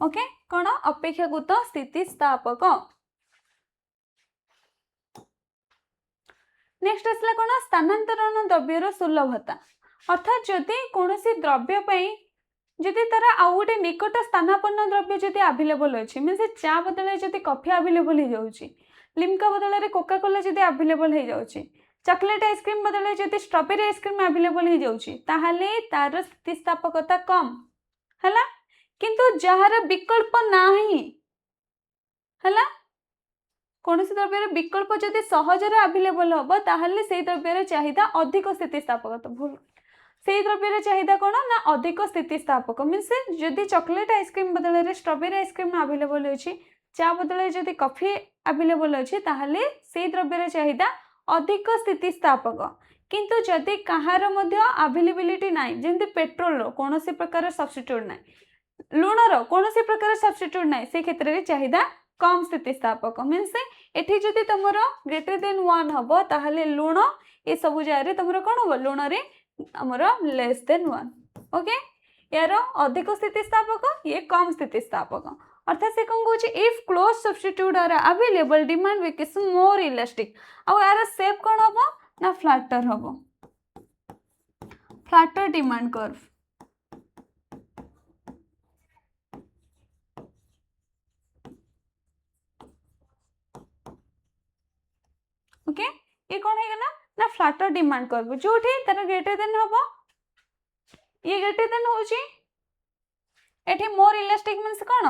ओके कौन अपेक्षाकृत स्थितिस्थापक। नेक्स्ट आसला कौन स्थानांतरण द्रव्यर सुलभता अर्थात जदि कौन द्रव्य पई जदि तार आउ गोटे निकट स्थानापन्न द्रव्य जदि अवेलेबल अच्छी मीन से चा बदल जदि कॉफी अवेलेबल हो जाउची लिम्का बदल कोका कोला जदि अवेलेबल हो जाउची चॉकलेट आइसक्रीम बदल जदि स्ट्रॉबेरी आइसक्रीम अवेलेबल हो जाउची ताहाले तार स्थितिस्थापकता कम हला किंतु जहार विकल्प नाही हला कौन द्रव्यर विकल्प जदि सहजरे अवेलेबल हम ताहले से द्रव्यर चाहिदा अधिक स्थितिस्थापकता भूल से द्रव्यर चाहिदा कौन ना अधिक स्थितिस्थापक मीन्स जदि चॉकलेट आइसक्रीम बदल स्ट्रॉबेरी आइसक्रीम अवेलेबल अच्छी चा बदल जदि कॉफी अवेलेबल अच्छी ताहले से द्रव्यर चाहिदा अधिक स्थितिस्थापक किंतु जदि कहार मध्य अवेलेबिलिटी नाही जेंति पेट्रोल रो कौन प्रकार सब्स्टिट्यूट नाही लुणर कौन प्रकार सब्स्टिट्यूट नाही से क्षेत्र में चाहिदा कम स्थितिस्थापक मीन्स एठी जदि तुमर ग्रेटर देन 1 हम ताहले लुण ये सब जगह तुम कौन हम लुण रे आमर लेस देन 1 ओके यार अधिक स्थितिस्थापक ये कम स्थितिस्थापक अर्थात से कौन कहूँ if close substitute are available demand वेकेशन मोर इलास्टिक आउ यार शेप कौन हम ना फ्लैटर हम फ्लैटर डिमांड कर्व ओके ये कौन है ना फ्लैटर डिमांड कर्व जो तार ग्रेटर देन हम ये ग्रेटर देन होची एठी मोर इलास्टिक मीन्स कौन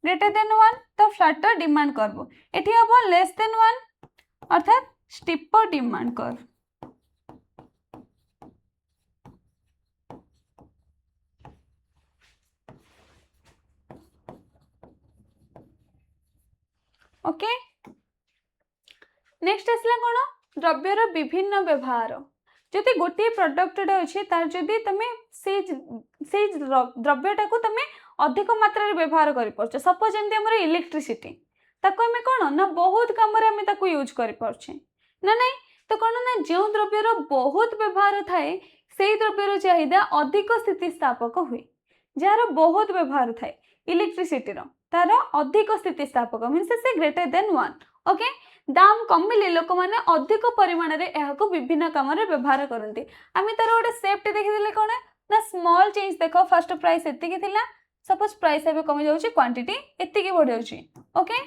ग्रेटर देन 1 तो फ्लैटर डिमांड कर्व एठी हम लेस देन 1 अर्थात steeper demand curve okay. Next आसला कौन द्रव्यर विभिन्न व्यवहार जदि गोटे प्रोडक्ट अच्छे तार जदि तुम से द्रव्यटा को तुम अधिक मात्रा व्यवहार कर सपोज जमी इलेक्ट्रिसिटी ताको आम कौन ना बहुत कम यूज कर ना नहीं तो कौन ना जो द्रव्यर बहुत व्यवहार थाए से द्रव्यर चाहिदा अधिक स्थितिस्थापक हुए जार बहुत व्यवहार थाए इलेक्ट्रिसिटी तार अधिक स्थितिस्थापक मीन्स से ग्रेटर देन 1 ओके दाम कमिले लोक मैंने अधिक परिमाण में विभिन्न काम व्यवहार करते आम तार गोटे सेफ्टी देखी कौन ना स्मॉल चेंज देख फर्स्ट प्राइस एति सपोज प्राइस एवं कमी जाऊँगी क्वांटिटी एति बढ़ जाऊँगी ओके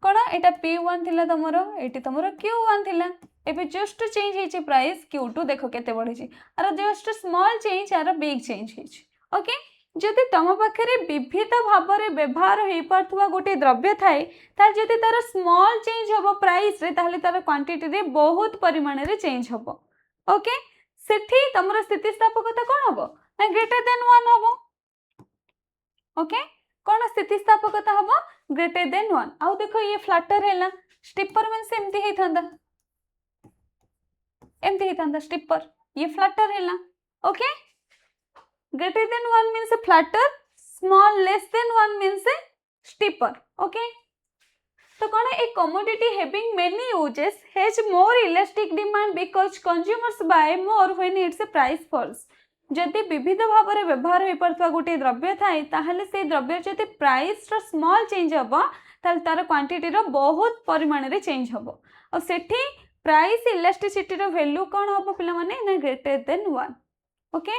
कौन एटा P1 थिला तमर एटी तमर Q1 थिला एबे जस्ट चेंज हेची प्राइस Q2 देखो केते बढ़ी आर जस्ट स्मॉल चेंज आर बिग चेंज हेची ओके जदि तुम पाखे विविध भाव में व्यवहार हो पार्थुवा गोटे द्रव्य थाए तार जदि तार स्मॉल चेंज हम प्राइस रे ताहले तार क्वांटिटी रे बहुत परिमाण रे चेंज हम ओके सेठी तमर स्थितिस्थापकता कौन हम ना ग्रेटर देन 1 हम ओके कौन स्थितिस्थापकता हम ग्रेटर देन 1 आउ देखो ये फ्लैटर है स्टिपर मीन्स एमती होता स्टिपर ये फ्लैटर है okay greater than 1 means a flatter small less than 1 means a steeper okay तो कौन एक commodity having many uses has more elastic demand because consumers buy more when its price falls जदि विविध भाव में व्यवहार हो पार्थुवा गोटे द्रव्य थाए ताहले से द्रव्य जदि प्राइस रो स्मॉल चेंज हम ताल तार क्वांटिटी रो बहुत परिमाण रे चेंज हम और सेठी प्राइस इलास्टिसिटी रो वैल्यू कौन हम पिला माने ना ग्रेटर देन 1 ओके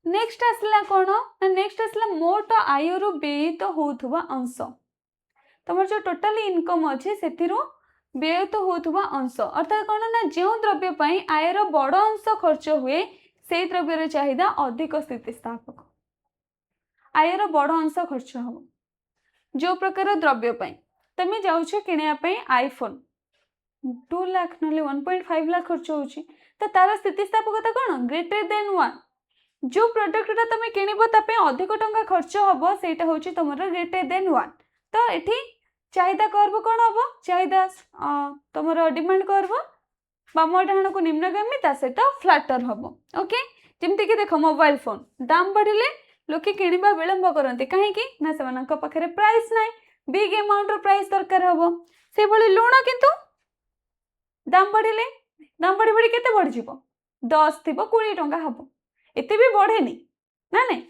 नेक्स्ट आसला कौन नेक्स्ट आसला मोट आय रु व्यय तो होथुवा अंश तुम जो टोटल इनकम अच्छे से व्यय तो होथुवा अंश अर्थात कौन ना जो द्रव्य पाई आयर बड़ अंश खर्च हुए से द्रव्यर चाहिदा अधिक स्थितिस्थापक आयर बड़ अंश खर्च हम जो प्रकार द्रव्य पाई तुम जाऊछ किने आईफोन 2 लाख ना 1.5 लाख खर्च होची तो तार स्थितिस्थापकता कौन ग्रेटर देन 1 जो प्रोडक्टा तुम किणव अधिक टंका खर्च हम सेटा हूँ तुम ग्रेटर देन 1 तो ये चाहिदा कर्व कौन हम चाहिदा तुम डिमांड कर्व बाम डाण को निम्नगामी ता सहित फ्लाटर हम ओके जमती कि देख मोबाइल फोन दाम बढ़िले लोके किणवा विलंब करते कहीं ना से पाखे प्राइस ना बिग अमाउंट प्राइस दरकार हम से लुण किंतु दाम बढ़िले दाम बढ़ी बढ़ी केते बढ़ जीवो 10 थी 20 टंका हम एते भी बढ़ेनी ना नहीं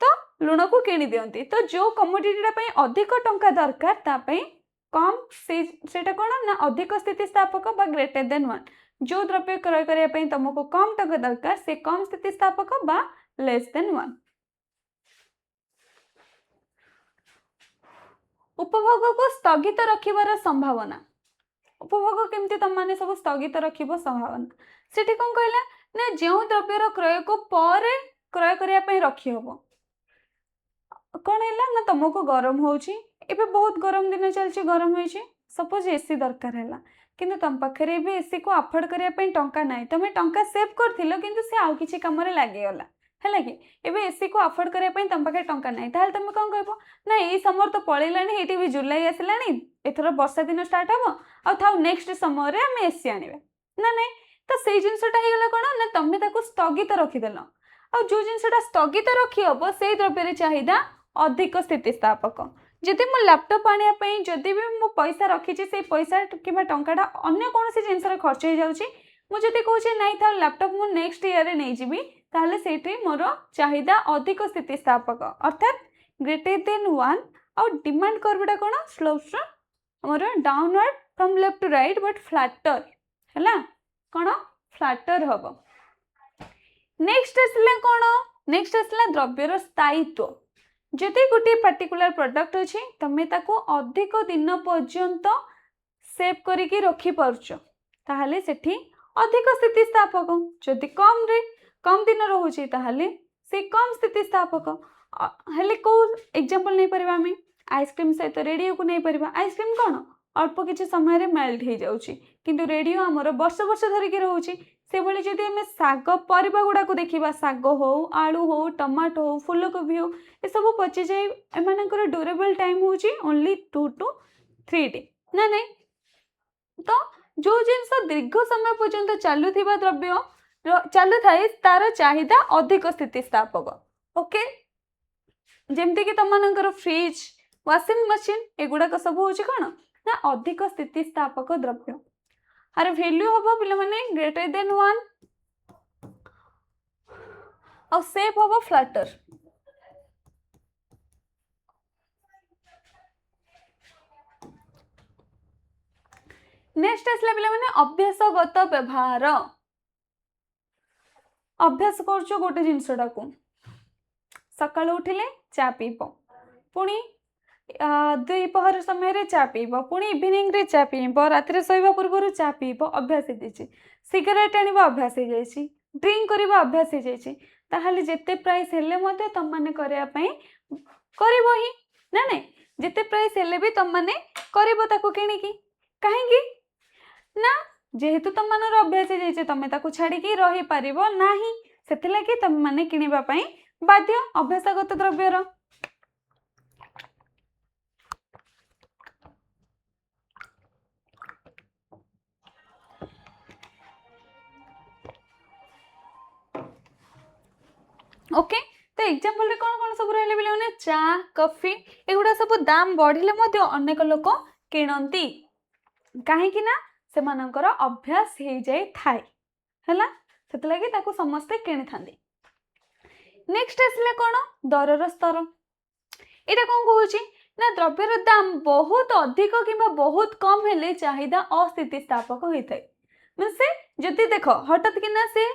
तो लुण को किणी दियंती तो जो कमोडिटी अधिक टंका दरकार तापई कम सेटा कौन ना अधिक स्थितिस्थापक बा ग्रेटर देन 1 जो द्रव्य क्रय करने तुमको कम टंका दरकार से कम स्थितिस्थापक बा लेस देन 1 उपभोग को स्थगित रखिबार संभावना उपभोग केमती तुम माने सब स्थगित रखिबो संभावना सेठी कौन कहला ना जो द्रव्यर क्रय को पर क्रय करने रखी हम कौन है ना तुमको गरम होची एबे बहुत गरम दिन चलची गरम होइची सपोज एसी दरकार है किंतु तुम पाखे भी एसी को अफोर्ड करने टंका ना तुम टंका सेव कर किंतु से आउ किसी कम लगिगला है कि एबे एसी को अफोर्ड करने तुम पाखे टंका ना ताहले तुम कौन कह ना ये समर तो पलैलानी ये भी जुलाई आसला एथर वर्षा दिन स्टार्ट हम आउ नेक्स्ट समय आम एसी आने ना नहीं तो से जिनसा होगा कौन ना तुम्हें स्थगित रखीदेल आ जो जिनसा स्थगित रखी हम से द्रव्य चाहिदा अधिक स्थितिस्थापक जदि मो लैपटॉप आने जदि भी मो पैसा रखी से पैसा कि टाटा अन्य कौन सी जिनस खर्च हो जाऊँगी मुझे कहूँ ना था लैपटॉप मु नेक्स्ट ईयर नहीं जी ताहले सेठी मोर चाहिदा अधिक स्थितिस्थापक अर्थात ग्रेटर देन 1 और डिमांड कर्वटा कौन slopes more downward from left to right but flatter है कौन फ्लैटर हम नेक्स्ट आसला कौन नेक्स्ट आसला द्रव्यर स्थायित्व जदि गोटे पर्टिकुलर प्रोडक्ट अच्छी तुम्हें ताको अधिक दिन पर्यंत सेव करके रखी पारुछ ताहले सेठी अधिक स्थितिस्थापक जदि कम दिन रोचे ताहले से कम स्थितिस्थापक हेले को एग्जांपल नहीं परिबा हमें आइसक्रीम सहित रेडियो को नहीं परिबा आइसक्रीम कौन अल्प किसी समय मेल्ट हो जाउची किंतु रेडियो आमर वर्ष वर्ष धरिकी रोचे से भली जदि आम शाग परिबा गुड़ा को देखा शाग हो आलू हो टमाटो हो फूलकोबी हो ये सब पची जाए एमानकर ड्यूरेबल टाइम होची ओनली 2 to 3 डे ना नहीं तो जो जिनस दीर्घ समय पर्यंत चलुथिबा द्रव्य चलु थाए तार चाहिदा अधिक स्थितिस्थापक ओके जेमती कि तुमनकर फ्रिज वाशिंग मशीन एगुड़ाक सब हूँ कौन ना अधिक स्थितिस्थापक द्रव्य आर वैल्यू हम पे मैंने ग्रेटर देन 1 और सेप हम फ्लैटर नेक्स्ट आसला पे मैंने अभ्यासगत व्यवहार अभ्यास कर गोटे जिनसटा को सकाल उठिले चा पीब पुणी द्विपहर समय चा पीब पुणी इवनिंग रे चा पीब राति शोवा पूर्व चा पीब अभ्यास हो सिगरेट आने अभ्यास हो ड्रिंक करवा अभ्यास हो जिते प्राइस हेल्ले तुम मैंने करने कर ना नहीं जिते प्राइस हेल्ले भी तुम मैंने कर किणिकी कहीं ना जेहेतु तुम मान अभ्यास हो तुम छाड़ी रही पार ना से तुम मैंने किणापी बाध्य अभ्यासगत द्रव्यर ओके तो एग्जांपल रे कौन सब रहले बिले चा कॉफी एगुडा सब दाम बढ़िले अनेक लोक किणती कहीं ना से मानकर अभ्यास हो जाए थाए हैला सेत लगी ताको समस्ते किणी थांदी नेक्स्ट आसले कौन दरर स्तर एटा कौन कहूची ना द्रव्यर दाम बहुत अधिक कि बहुत कम हेले चाहिदा अस्थितिस्थापक होता है से जदि देख हठात कि से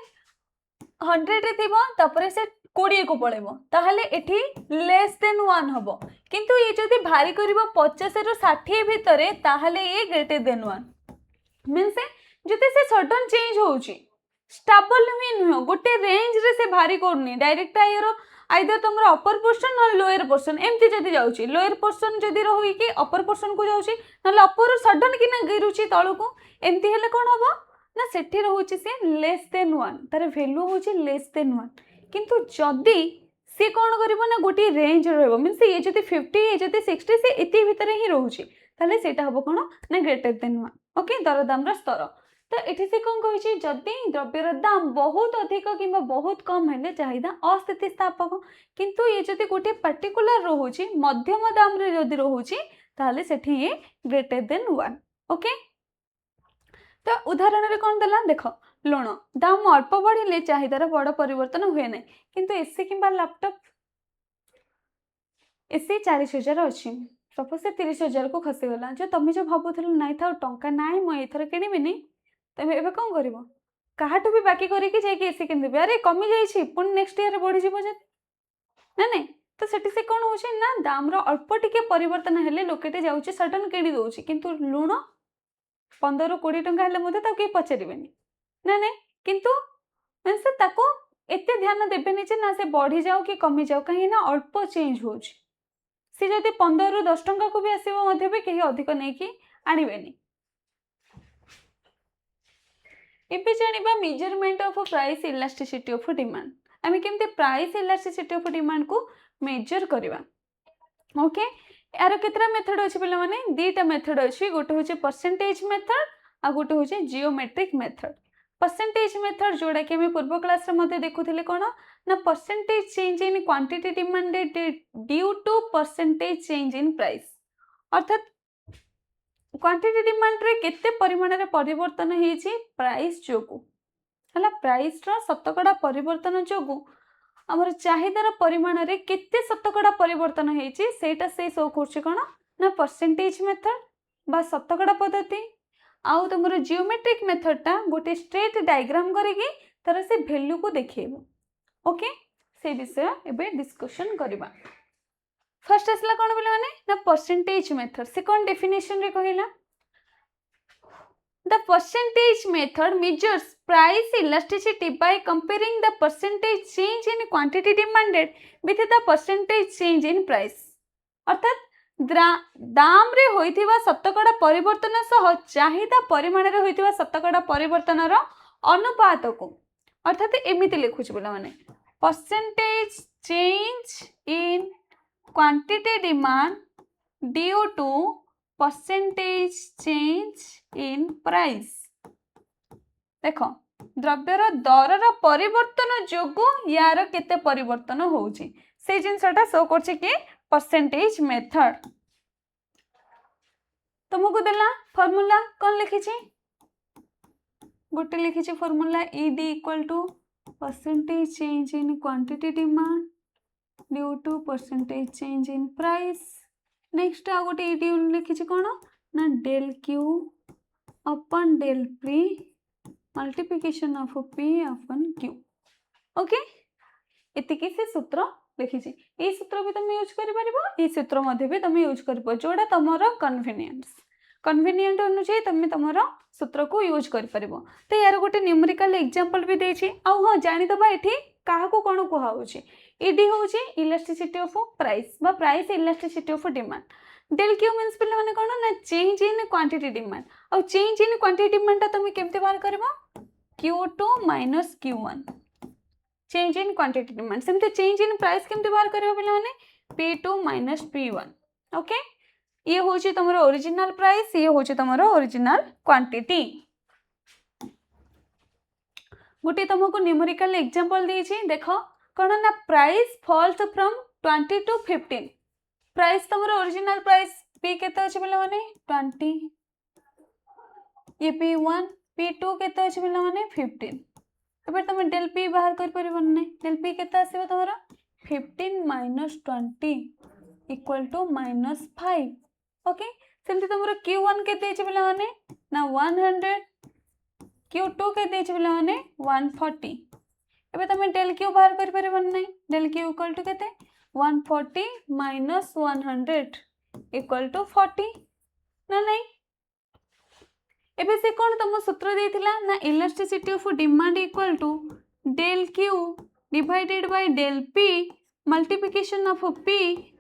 100 थी से 20 को पड़ेबो ताहले एठी लेस देन 1 हबो किंतु ये जदि भारी करिबो 50 रु 60 भितरे ताहले ये ग्रेटर देन 1 मीन से जते से सडन चेंज होउची स्टेबल ही नुह गोटे रेंज रे से भारी करनी डायरेक्ट आयर आइदर तुम अपर पोर्शन ना लोअर पोर्शन एमती जदि जाउची लोअर पोर्शन जदि रही कि अपर पोर्शन को जाउची ना अपर सडन कि ना गिरुची तळु को एमती हेले कोन हबो ना सेठी रहउची से लेस देन 1 तार वैल्यू होची लेस देन 1 किंतु जदि सी कौन करिवो ना गोटे रेंज रहबो मींस ये जदि 50 ये जदि 60 से इति भितर ही रहउची ताले सेटा हबो कोन ना ग्रेटर देन 1 ओके दरदाम रा स्तर तो एठी से कौन कहिछि जदि द्रव्यर दाम बहुत अधिक किंबा बहुत कम हेले चाहिदा अस्थितिस्थापक किंतु ये जदि गोटे पर्टिकुलर रहउची मध्यम दाम रे जदि रहउची ताले सेठी ये ग्रेटर देन 1 ओके तो उदाहरण रे कौन देला देख लुण दाम अल्प बढ़िले चाहिदार बड़ परिवर्तन हुए ना किंतु एसी किंबा लैपटॉप एसी 40,000 अच्छी सपोज से 30,000 को खसीगला जो तुम जो भावुल नाई था टंका नाई मुझे एथर किणविनी तुम एवं कौन कर काहाठू भी बाकी करके एसी किनदेवी अरे कमी जाइए पुणी नेक्स्ट ईयर बढ़ी जब ना नहीं तो सेठी से कौन हो ना दाम अल्प टिके परिवर्तन हेले लोकेटे जाऊँगी सडन किणी दौर किंतु लुण 15-20 टंका हेले कहीं पचारे ना नहीं किंतु मीन्स ताको एते ध्यान देबेनी जे ना से बढ़ी जाओ कि कमी जाओ कहीं ना अल्प चेंज हो सी जदि 15-10 टंका को भी आसो मध्य भी कहीं अधिक नहीं कि आणवेनी एबे जानिबा measurement of price elasticity of demand आमे केमते प्राइस इलास्टिसिटी ऑफ डिमांड को मेजर करबा ओके यार केतरा मेथड अछि पिला माने दीटा मेथड अछि गोटे होचे परसेंटेज मेथड आ गोटे होचे जियोमेट्रिक मेथड परसेंटेज मेथड जोड़ा कि हमें पूर्व क्लास रे मध्ये देखुथिले कोन ना percentage change in quantity demanded due to percentage change in price अर्थात क्वांटिटी डिमांड रे केते परिमाण रे परिवर्तन हेछि प्राइस जोगु हला प्राइस रो शतकड़ा परिवर्तन जोगु हमर चाहिदार परिमाण रे केते शतकड़ा परिवर्तन हेछि सेटा से शो करछि कोन ना परसेंटेज मेथड बा शतकड़ा पद्धति आउ तुमर जियोमेट्रिक मेथड टा गोटे स्ट्रेट डायग्राम करिकी तर से वैल्यू को देखिएबो ओके से विषय एबे डिस्कशन करबा फर्स्ट असला कोन बोले माने ना परसेंटेज मेथड से कोन डेफिनेशन रे कहिला The percentage method measures price elasticity by comparing the percentage change in quantity demanded with the percentage change in price. अर्थात दाम रे होइथिबा शतकड़ा परिवर्तन सह चाहिदा परिमाण रे होइथिबा शतकड़ा परिवर्तन रो अनुपात को अर्थात एमिति लिखुछ बोला माने percentage change in quantity demand due to percentage change in price देखो द्रव्यर दर परिवर्तन जोगु यार केते परिवर्तन होउची से जिनसटा शो करछि कि परसेंटेज मेथड तुमको देला फार्मूला कोन लिखिछि गोटे लिखिछि formula ED equal to percentage change in quantity demand due to percentage change in price next आ गोटे ED लिखिछि कोन ना del Q upon del P multiplication of P upon Q okay एतिकी से सूत्र लिखिछि ए सूत्र भी तुम यूज करि परिबो ए सूत्र मध्ये भी तुम यूज करबो जोडा तमरो कन्वीनियंट अनुसार तुम तमरो सूत्र को यूज करि परिबो तो यार गोटे न्यूमेरिकल एग्जांपल भी देछि आ हां जानि दबा एठी काहा को कोन कोहा होछि ED होछि इलास्टिसिटी ऑफ प्राइस बा price elasticity of demand del Q means पिले माने कोन ना चेंज इन क्वांटिटी डिमांड और चेंज इन क्वांटिटी डिमांड ता तुम केमते बाहर करबो Q2 - Q1 change in quantity demand सेमते चेंज इन प्राइस केमते बाहर करबो पिले माने P2 - P1 ओके ये होछि तमरो ओरिजिनल प्राइस ये होछि तमरो ओरिजिनल क्वांटिटी गोटे तुमको न्यूमेरिकल एग्जांपल देछि देखो कोन ना price falls from 20 to 15 price तमरो ओरिजिनल प्राइस P केते अछि पिले माने 20 ये P1 P2 केते अछि पिले माने 15 एबे तुम डेल P बाहर कर परिबन नै डेल P केते आसीबो तमरो 15 - 20 इक्वल टू -5 ओके सेमति तमरो Q1 केते अछि पिले माने ना 100 Q2 केते अछि पिले माने 140 एबे तुम डेल Q बाहर कर परिबन नै डेल Q इक्वल टू केते 140 - 100 इक्वल टू 40 ना नहीं एबे से कोन तुम सूत्र देथिला ना elasticity of demand equal to del Q divided by del P multiplication of P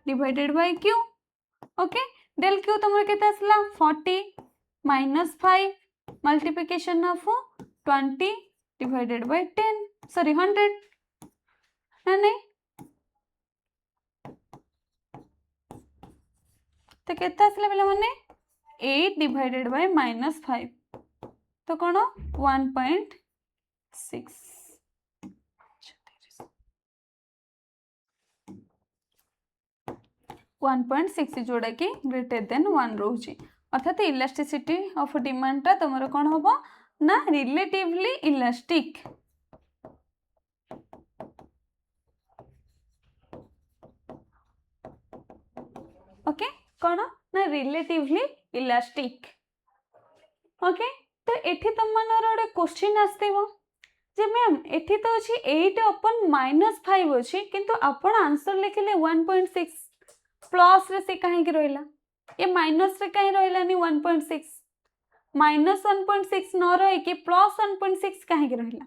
divided by Q okay del Q तुम केते आसला 40 - 5 multiplication of 20 divided by 10 sorry 100 ना नहीं तो केते आसला पिला माने 8 डिवाइडेड बाय -5 तो कौन 1.6 1.6 जोड़ा कि ग्रेटर देन 1 रोचे अर्थात इलास्टिसिटी ऑफ डिमांड टा तुम कौन हम ना रिलेटिवली इलास्टिक ओके कौन ना रिलेटिवली इलास्टिक ओके तो एठी तुम मनर गोटे क्वेश्चन आसथिबो जे मैम एठी तो अछि 8 अपन -5 अछि किंतु आपण आंसर लिखिले 1.6 प्लस रे से काहे कि रहिला ये माइनस रे काहे रहिलानी 1.6 -1.6 न रही कि प्लस 1.6 काहे कि रहिला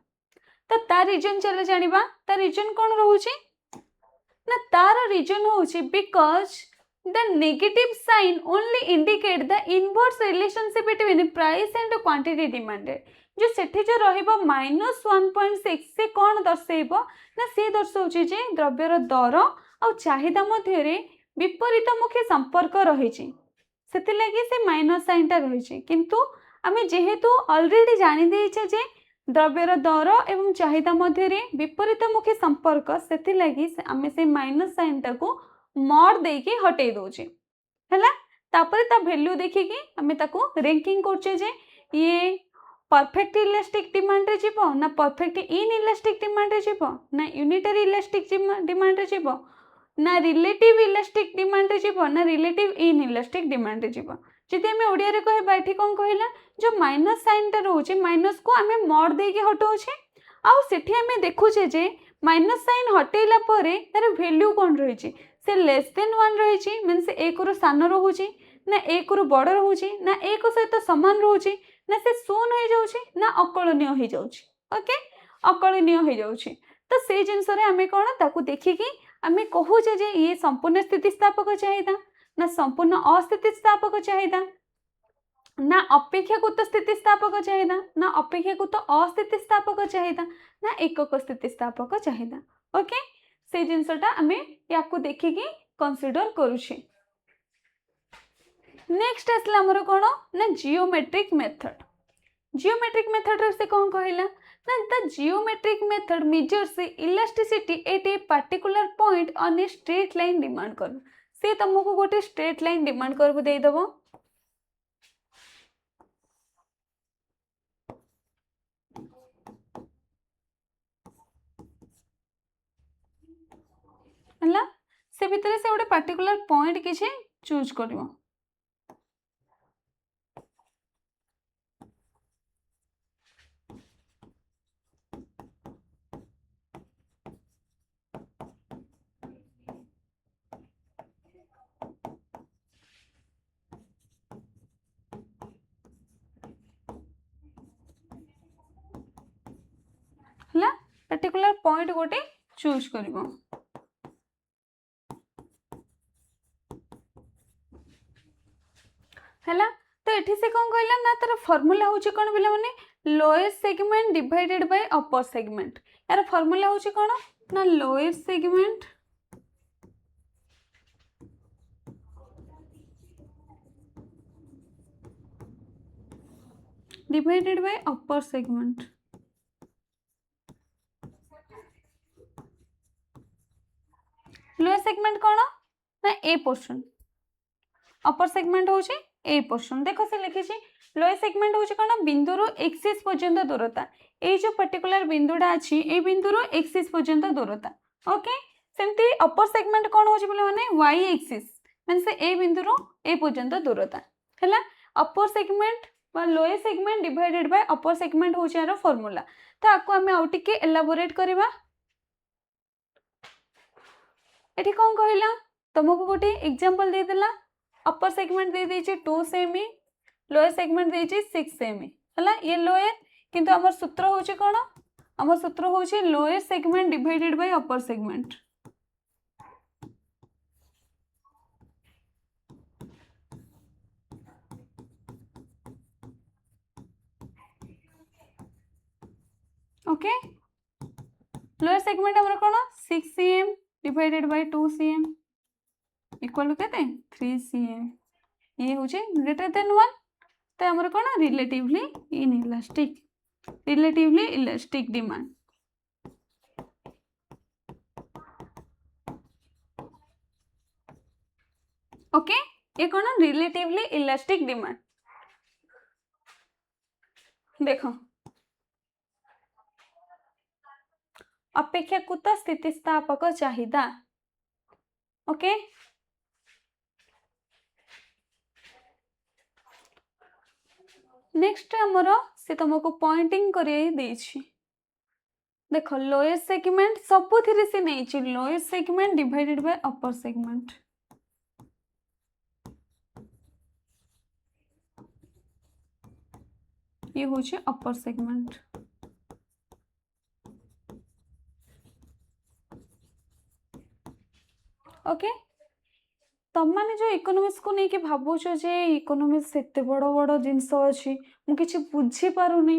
तो तार रीजन चले जानिबा तार रीजन कोन रहउची ना तार रीजन होउची because the negative sign only indicate the inverse relationship between price and quantity demanded जो सेठी जो रहिबो -1.6 से कोन दर्शेइबो ना से दर्शौची जे द्रव्यर दर और चाहिदा मध्य रे विपरीतमुखी संपर्क रहिछि सेति लागि से माइनस साइन ता रहिछि किंतु आमे जेहेतु ऑलरेडी जानि देइछे जे द्रव्यर दर एवं चाहिदा मध्य रे विपरीतमुखी संपर्क सेति लागि आमे से माइनस साइन ता को मॉड देके हटै दोचे हैला तापर ता वैल्यू देखि कि हमें ताको रैंकिंग करछे जे ये परफेक्ट इलास्टिक डिमांड रे जीवो ना परफेक्ट इन इलास्टिक डिमांड रे जीवो ना यूनिटरी इलास्टिक डिमांड रे जीवो ना रिलेटिव इलास्टिक डिमांड रे जीवो ना रिलेटिव इन इलास्टिक डिमांड रे जीवो जदि हमें ओडिया रे कहबा एठी कोन कहिला जो माइनस साइन ता रहउचे माइनस को हमें मॉड देके हटौछे आ सेठी हमें देखुछे जे माइनस साइन हटेला परे तार वैल्यू कोन रहिछि से लेस देन 1 रही मीन से एक रु सान रोचे ना एक रु बड़ रोचे ना एक सहित समान रोचे ना से शून्य हो जाउछि ना अकलनीय हो जाउछि ओके अकलनीय हो जाउछि तो से जिनस रे हमें कोन ताकू देखि कि हमें कहूचे जे ये संपूर्ण स्थितिस्थापक चाहिदा ना संपूर्ण अस्थितिस्थापक चाहिदा ना अपेक्षाकृत स्थितिस्थापक चाहिदा ना अपेक्षाकृत अस्थितिस्थापक चाहिदा ना एकक स्थितिस्थापक चाहिदा ओके से जिनसटा आमे याकू देखिकी कंसीडर करूछे नेक्स्ट आसला हमर कोन ना जियोमेट्रिक मेथड रे से कोन कहिला ना the geometric method measures elasticity at a particular point on a straight line demand curve से तुमको गोटे स्ट्रेट लाइन डिमांड करबो देई दबो हला से भितर से गोटे पर्टिकुलर पॉइंट किछि चूज करिवो हला पर्टिकुलर पॉइंट गोटे चूज करिवो हैला तो एठी से कोन कहला ना तार फार्मूला होची कोन बिला माने lowest segment divided by upper segment यार फार्मूला होची कोन ना lowest segment divided by upper segment lowest segment कोन ना ए पोर्शन अपर सेगमेंट होची ए पोर्शन देखो से लिखी छी लोएस्ट सेगमेंट होची कोन बिंदु रो एक्सिस पर्यंत दूरता ए जो पर्टिकुलर बिंदुडा अछि ए बिंदु रो एक्सिस पर्यंत दूरता ओके सेमती अपर सेगमेंट कोन होची बोले माने y एक्सिस मींस ए बिंदु रो ए पर्यंत दूरता हैला अपर सेगमेंट बा lowest segment divided by upper segment होची यार फार्मूला तो आको हमें आउ टिके एलाबोरेट करबा एठी कोन कहिला तुमको गोटे एग्जांपल दे देला अपर सेगमेंट दे देछि 2 सेमी लोअर सेगमेंट देछि 6 सेमी हला ये लोअर किंतु हमर सूत्र होछि कोन हमर सूत्र होछि lower segment divided by upper segment okay lower segment हमर कोन 6 cm divided by 2 cm equal to केते 3 cm ये होचे ग्रेटर देन 1 तो हमर कोन रिलेटिवली इलास्टिक डिमांड ओके ये कौन रिलेटिवली इलास्टिक डिमांड देखो अपेक्षाकृत स्थितिस्थापक चाहिदा ओके नेक्स्ट हमर से तुमको पॉइंटिंग करिए देछि देखो लोअर सेगमेंट सबुथिरे से नहीं lower segment divided by upper segment ये होचे अपर सेगमेंट ओके तम माने जो इकोनॉमिक्स को नहीं कि भाबुछ जे इकोनॉमिक्स एते बड़ बड़ जिंस अछि मु किछि बुझी पारुनी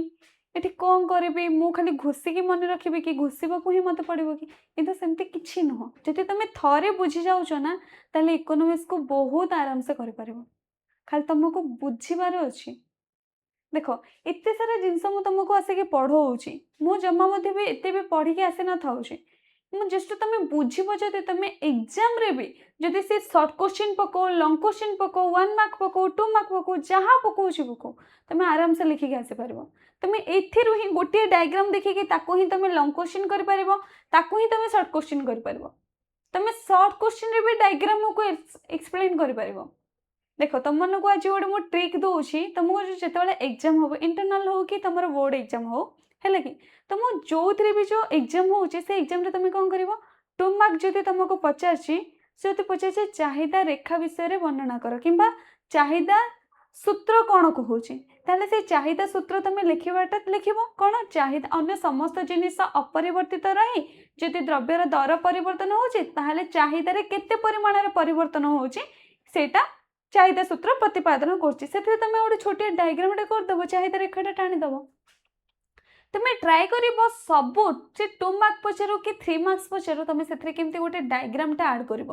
एठी कोन करबी मु खाली घुसी की मन रखिबे कि घुसीबा को ही मते पड़िबो कि किंतु सेमते किछि न हो जति तमे थरे बुझी जाउछो ना ताले इकोनॉमिक्स को बहुत आराम से करि परिबो खाली तुमको बुझीबार अछि देखो एते सारा जिंस मु तुमको आसे के पढौछि मु जम्मा मध्ये भी एते भी पढी के आसे न थाउछि मु जस्ट तमे बुझिबो जदि तमे एग्जाम रे भी जदि से शॉर्ट क्वेश्चन पको लॉन्ग क्वेश्चन पको 1 मार्क पको 2 मार्क पको जहा पकोछि पको तमे आराम से लिखि के आसे परबो तमे एथिरु ही गोटे डायग्राम देखि के ताको ही तमे लॉन्ग क्वेश्चन करि परबो ताको ही तमे शॉर्ट क्वेश्चन करि परबो तमे शॉर्ट क्वेश्चन रे भी डायग्राम को एक्सप्लेन करि परबो देखो तुम मन को आज गोटे मु ट्रिक दूसरी तुमको जो एग्जाम हम इंटरनल हो कि तुम बोर्ड एग्जाम हो है कि तुम जो भी जो एग्जाम हो एग्जाम तुम कौन कर 2 मार्क जदि तुमको पचार पचार चाहिदा रेखा विषय वर्णना कर कि चाहिदा सूत्र कौन कहूँ से चाहिदा सूत्र तुम लिखवाटा लिख कौन चाहिदा अन्य समस्त जिनिस अपरिवर्तित रही जदि द्रव्यर दर परिवर्तन हो चाहिदार केते परिमाण परिवर्तन होटा चाहिदा सूत्र प्रतिपादन कर तुम गोटे छोटे डायग्राम करदेव चाहिदा रेखाटा टाणीदेव तुम्हें ट्राए कर सब से 2 मार्क पचार कि 3 मार्क्स पचार तुम से केमती गोटे डायग्राम टा ऐड कर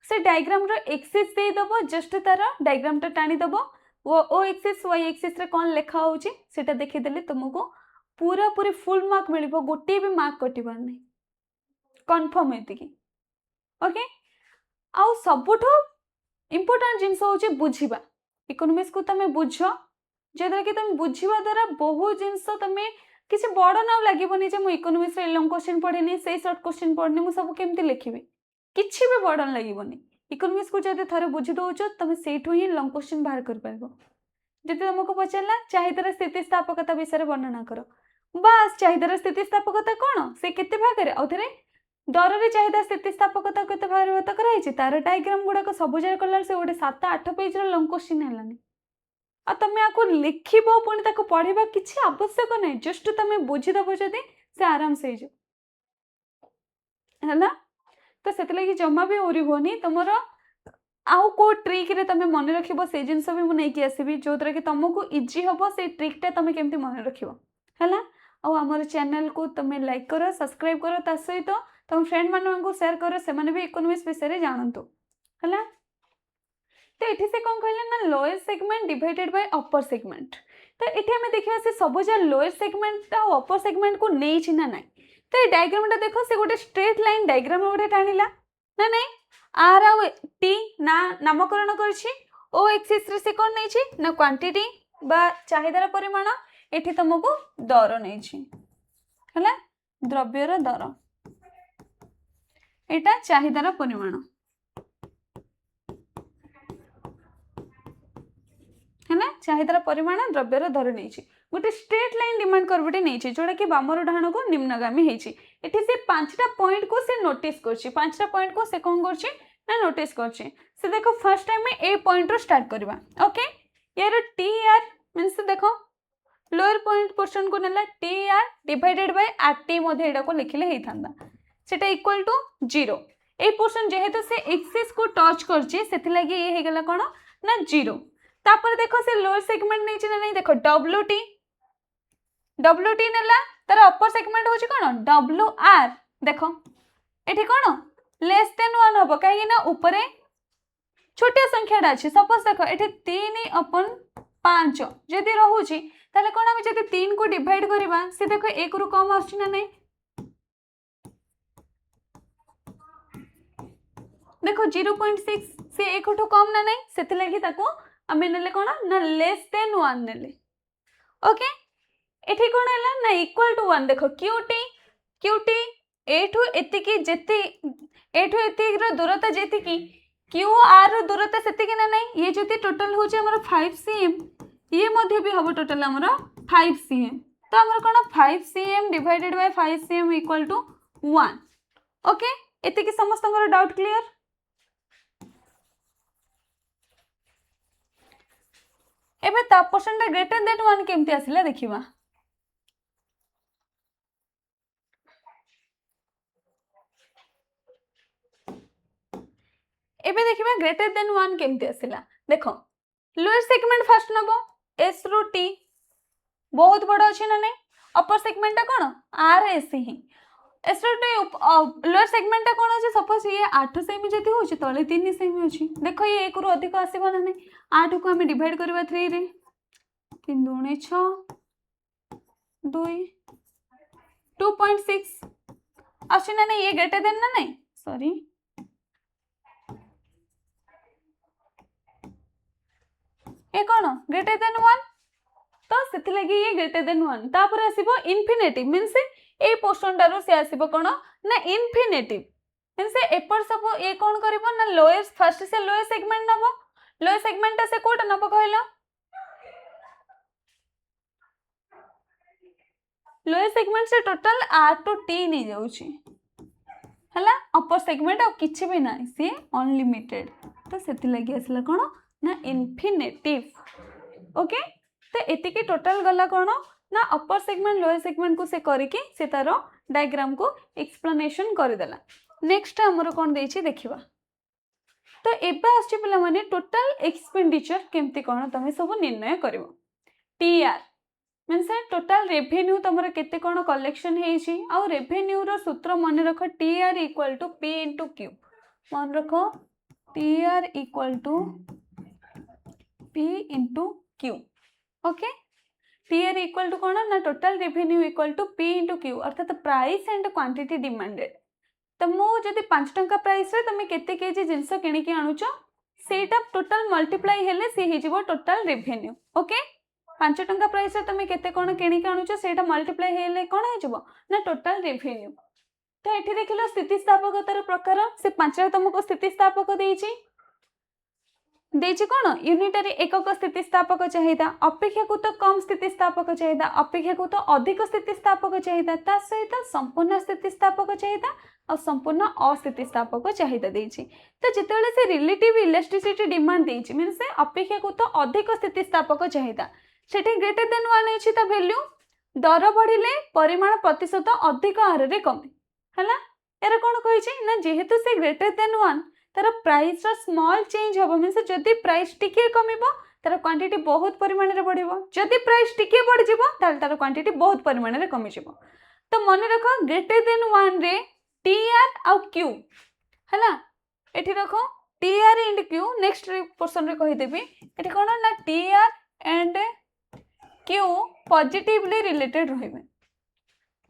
से डायग्राम रो एक्सिस देदेव जस्ट तार डायग्राम टा टाणीदेव ओ एक्सिस वाई एक्सिस रे कौन लिखा होची सेटा देखिदेले तुमको पूरा पूरी फुल मार्क मिलिबो गोटे भी मार्क कटिबार नहीं कन्फर्म एतिकी ओके आउ सबुठो इम्पोर्टेंट जिनस होची बुझिबा इकोनॉमिक्स को तमे बुझ जेद्वारा कि तुम बुझिबा द्वारा बहुत जिनस तमे किसी बड़ ना लागबनी जे मु इकोनॉमिक्स रे लॉन्ग क्वेश्चन पढ़िनी से शॉर्ट क्वेश्चन पढ़नी मु सब केमती लिखिबे किछि भी बड़ लागबनी इकोनॉमिक्स को जदि थरे बुझी दोछ तुम सेठु ही लॉन्ग क्वेश्चन बाहर कर परबो जदि तुमको पचारला चाहिदार स्थितिस्थापकता विषय वर्णना करो बस चाहिदार स्थितिस्थापकता कौन से केते भाग रे औथरे दर रे चाहिदा स्थितिस्थापकता केते भाग रे व्यक्त कराइछि तार डायग्राम गुडा को सब जाय करला से गोटे 7-8 पेज रो लॉन्ग क्वेश्चन हेलानी आ तमे आको लिखिबो पुणी ताको पढिबा किछि आवश्यक नै जस्ट तमे बुझी दबो जदि से आराम से जो हला तो सेते लागि जम्मा भी ओरी होनी तमरो आउ को ट्रिक रे तमे मन रखिबो से जिंस भी मु नै कि आसीबी जोतरा कि तुमको इजी हबो से ट्रिक टा तमे केमती मन रखिबो हला आ हमर चैनल को तमे लाइक करो सब्सक्राइब करो ता सहित तुम फ्रेंड मानन को शेयर करो से माने भी इकोनॉमिक्स विषय रे जानंतु हला तो ये से कौन कहले ना lower segment divided by upper segment तो ये हमें देखा से सब जगह लोअर सेगमेंट और अपर सेगमेंट को नहीं चिना ना तो ये डायग्राम टा देखो से गोटे स्ट्रेट लाइन डायग्राम गोटे टाणिला ना नहीं आर आ टी ना नामकरण करछि ओ एक्सिस रे से कौन नहीं ना क्वांटिटी बा चाहिदार परिमाण एठी तुमको दर नहीं हला द्रव्यर दर एटा चाहिदार परिमाण है ना चाहिदार परिमाण द्रव्यर दर नहीं गोटे स्ट्रेट लाइन डिमांड कर्वटे नहीं जोड़ा कि बामर डाण को निम्नगामी होती से 5टा पॉइंट को से नोटिस करछि 5टा पॉइंट को से कौन करछि ना नोटिस करछि से देखो फर्स्ट टाइम में ए पॉइंट रो स्टार्ट करबा ओके यार टी आर मींस देखो लोअर पॉइंट पोर्शन को नेला T R divided by R T मध्ये एडा को लिखले हेई थांदा सेटा इक्वल टू 0 ए पोर्शन जेहेतु से एक्सिस को टच करछि सेति लागि ए हे गेला कोन ना 0 तापर देखो से लोअर सेगमेंट नहीं चिना नहीं देखो डब्ल्यू टी नेला तार अपर सेगमेंट होची कोन डब्ल्यू आर देखो एठी कोन लेस देन 1 हबो काहे ना ऊपरे छोटिया संख्याटा अछि सपोज देखो एठी 3/5 जदि रहुची ताले कोन हम जदि 3 को डिवाइड करबा से देखो 1 रु कम आछि ना नै देखो 0.6 से 1 ठो कम ना नै सेति लागि ताको आमे नेले कोन ना लेस देन 1 नेले ओके एठी कोन हला ना इक्वल टू 1 देखो क्यूटी एठू एतिकी जेति एठू एतिकी रो दूरता जेतिकी क्यू आर रो दूरता सेतिकी ना नै ये जति टोटल होचे हमर 5 cm ये मध्ये भी हबो टोटल हमर 5 cm तो हमर कोन 5 cm divided by 5 cm equal to 1 okay एतिकी समस्त हमर डाउट क्लियर एबे ता परसेंट ग्रेटर देन 1 केमती आसिला देखिबा एबे देखिबा ग्रेटर देन 1 केमती आसिला देखो लोअर सेगमेंट फर्स्ट नबो एस रु टी बहुत बड़ अछि ना नै अपर सेगमेंट कोन आर एस ही एस रु टी लोअर सेगमेंट कोन अछि सपोज ये 8 सेमी जति होछि तळे 3 सेमी अछि देखो ये 1 रु अधिक आसीबो ना नै 8 को हम डिवाइड करबा 3 रे 3 दुणे 6 2 2.6 अछि ना नै ये ग्रेटर देन ना नै सॉरी ये कौन ग्रेटर देन 1 तो सेति लगी ये ग्रेटर देन 1 तापर आसीबो इन्फिनिटिव मींस ए पोर्शन टारो से आसीबो कोन ना इन्फिनिटिव मींस एपर सब ये कोन करबो ना लोअर फर्स्ट से लोअर सेगमेंट नबो लोअर सेगमेंट से कोटा नबो कहलो लोअर सेगमेंट से टोटल आर टू टी नहीं जाउची हला अपर सेगमेंट आ किछि भी नाही से अनलिमिटेड तो सेति लगी आसला कोन ना इन्फिनिटिव ओके तो एतिकी टोटल गला कोन ना अपर सेगमेंट लोअर सेगमेंट को से करिके से तारो डायग्राम को एक्सप्लेनेशन कर देला नेक्स्ट हमर कोन देछि देखिबा तो एबे आछि पिला माने टोटल एक्सपेंडिचर केमती कोन तमे सब निर्णय करबो टीआर मींस टोटल रेवेन्यू तमर केते कोन कलेक्शन हेछि आ रेवेन्यू रो सूत्र मन रखो TR equal to P into Q मन रखो TR equal to P into Q okay TR equal to कोन ना total revenue equal to P into Q अर्थात प्राइस एंड क्वांटिटी डिमांडेड तो मो जदी 5 टंका प्राइस रे तमे केते केजी जिंस किनि के आनुचो सेटा टोटल मल्टीप्लाई हेले से हे जिवो टोटल रेवेन्यू ओके 5 टंका प्राइस रे तमे केते कोन किनि के आनुचो सेटा मल्टीप्लाई हेले कोन हे जिवो ना टोटल रेवेन्यू तो एठी देखिलो स्थितिस्थापकतार प्रकार से 5 रे तुमको स्थितिस्थापक देइची देछि कोन यूनिटरी एकक स्थितिस्थापक चाहिदा अपेक्षाकृत कम स्थितिस्थापक चाहिदा अपेक्षाकृत अधिक स्थितिस्थापक चाहिदा ता सहित संपूर्ण स्थितिस्थापक चाहिदा और संपूर्ण अस्थितिस्थापक चाहिदा देछि तो जेतेबेले से रिलेटिव इलास्टिसिटी डिमांड देछि मींस से अपेक्षाकृत अधिक स्थितिस्थापक चाहिदा सेठी ग्रेटर देन 1 अछि ता वैल्यू दर बढ़िले परिमाण प्रतिशत अधिक हार रे कमे हला एरा कोन कहि छै ना जेहेतु से ग्रेटर देन 1 तार प्राइस रो स्मॉल चेंज होबो मींस जदी प्राइस टिके कमिबो तार क्वांटिटी बहुत परिमाण रे बढ़िबो जदी प्राइस टिके बढ़ जिवो ताल तार क्वांटिटी बहुत परिमाण रे कमी जिवो तो मन रखो ग्रेटर देन 1 रे टीआर आ क्यू हला एठी रखो TR and Q next portion रे कहि देबी एठी कोन ना TR and Q positively related रहिबे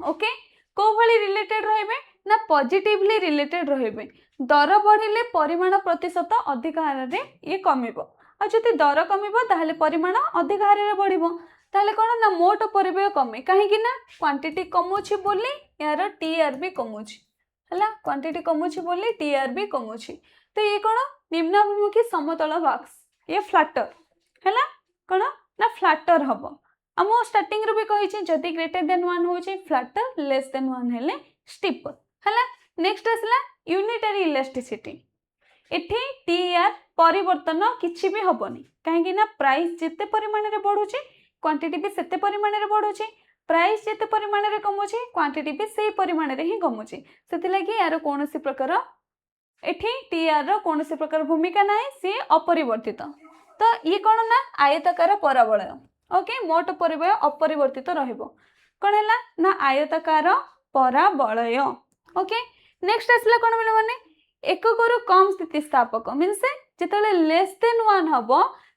ओके को भली रिलेटेड रहिबे ना पॉजिटिवली रिलेटेड रहिबे दर बढ़िले परिमाण प्रतिशत अधिक हार रे ये कमिबो आ जति दर कमिबो ताहले परिमाण अधिक हार रे बढ़िबो ताहले कोन ना मोट परिव्यय कमे काहे कि ना क्वांटिटी कमोछि बोली यार टीआर भी कमोछि हला क्वांटिटी कमोछि बोली टीआर भी कमोछि तो ये कोन निम्नाभिमुखी समतल बॉक्स ये फ्लैटर हला कोन ना फ्लैटर हबो हमो स्टार्टिंग रे भी कहि छी जदी ग्रेटर देन 1 होछि फ्लैटर लेस देन 1 हेले स्टीप हला नेक्स्ट आसला यूनिटरी इलास्टिसिटी एठी टीआर परिवर्तन किछि भी हबनी काहे कि ना प्राइस जेते परिमाण रे बढ़ुची क्वांटिटी भी सेते परिमाण रे बढ़ुची प्राइस जेते परिमाण रे कमुची क्वांटिटी भी सेही परिमाण रे ही कमुची सेति लागि यार कोनोसी प्रकार एठी टीआर रो कोनोसी प्रकार भूमिका नाही से अपरिवर्तित तो ये कोन ना आयताकार परावलय ओके मोट परिव्यय अपरिवर्तित रहइबो कौन है ना आयताकार पराबलय। ओके नेक्स्ट आसला कौन मिले माने एकक रु कम स्थितिस्थापक मीन्स जिते लेस देन 1 हम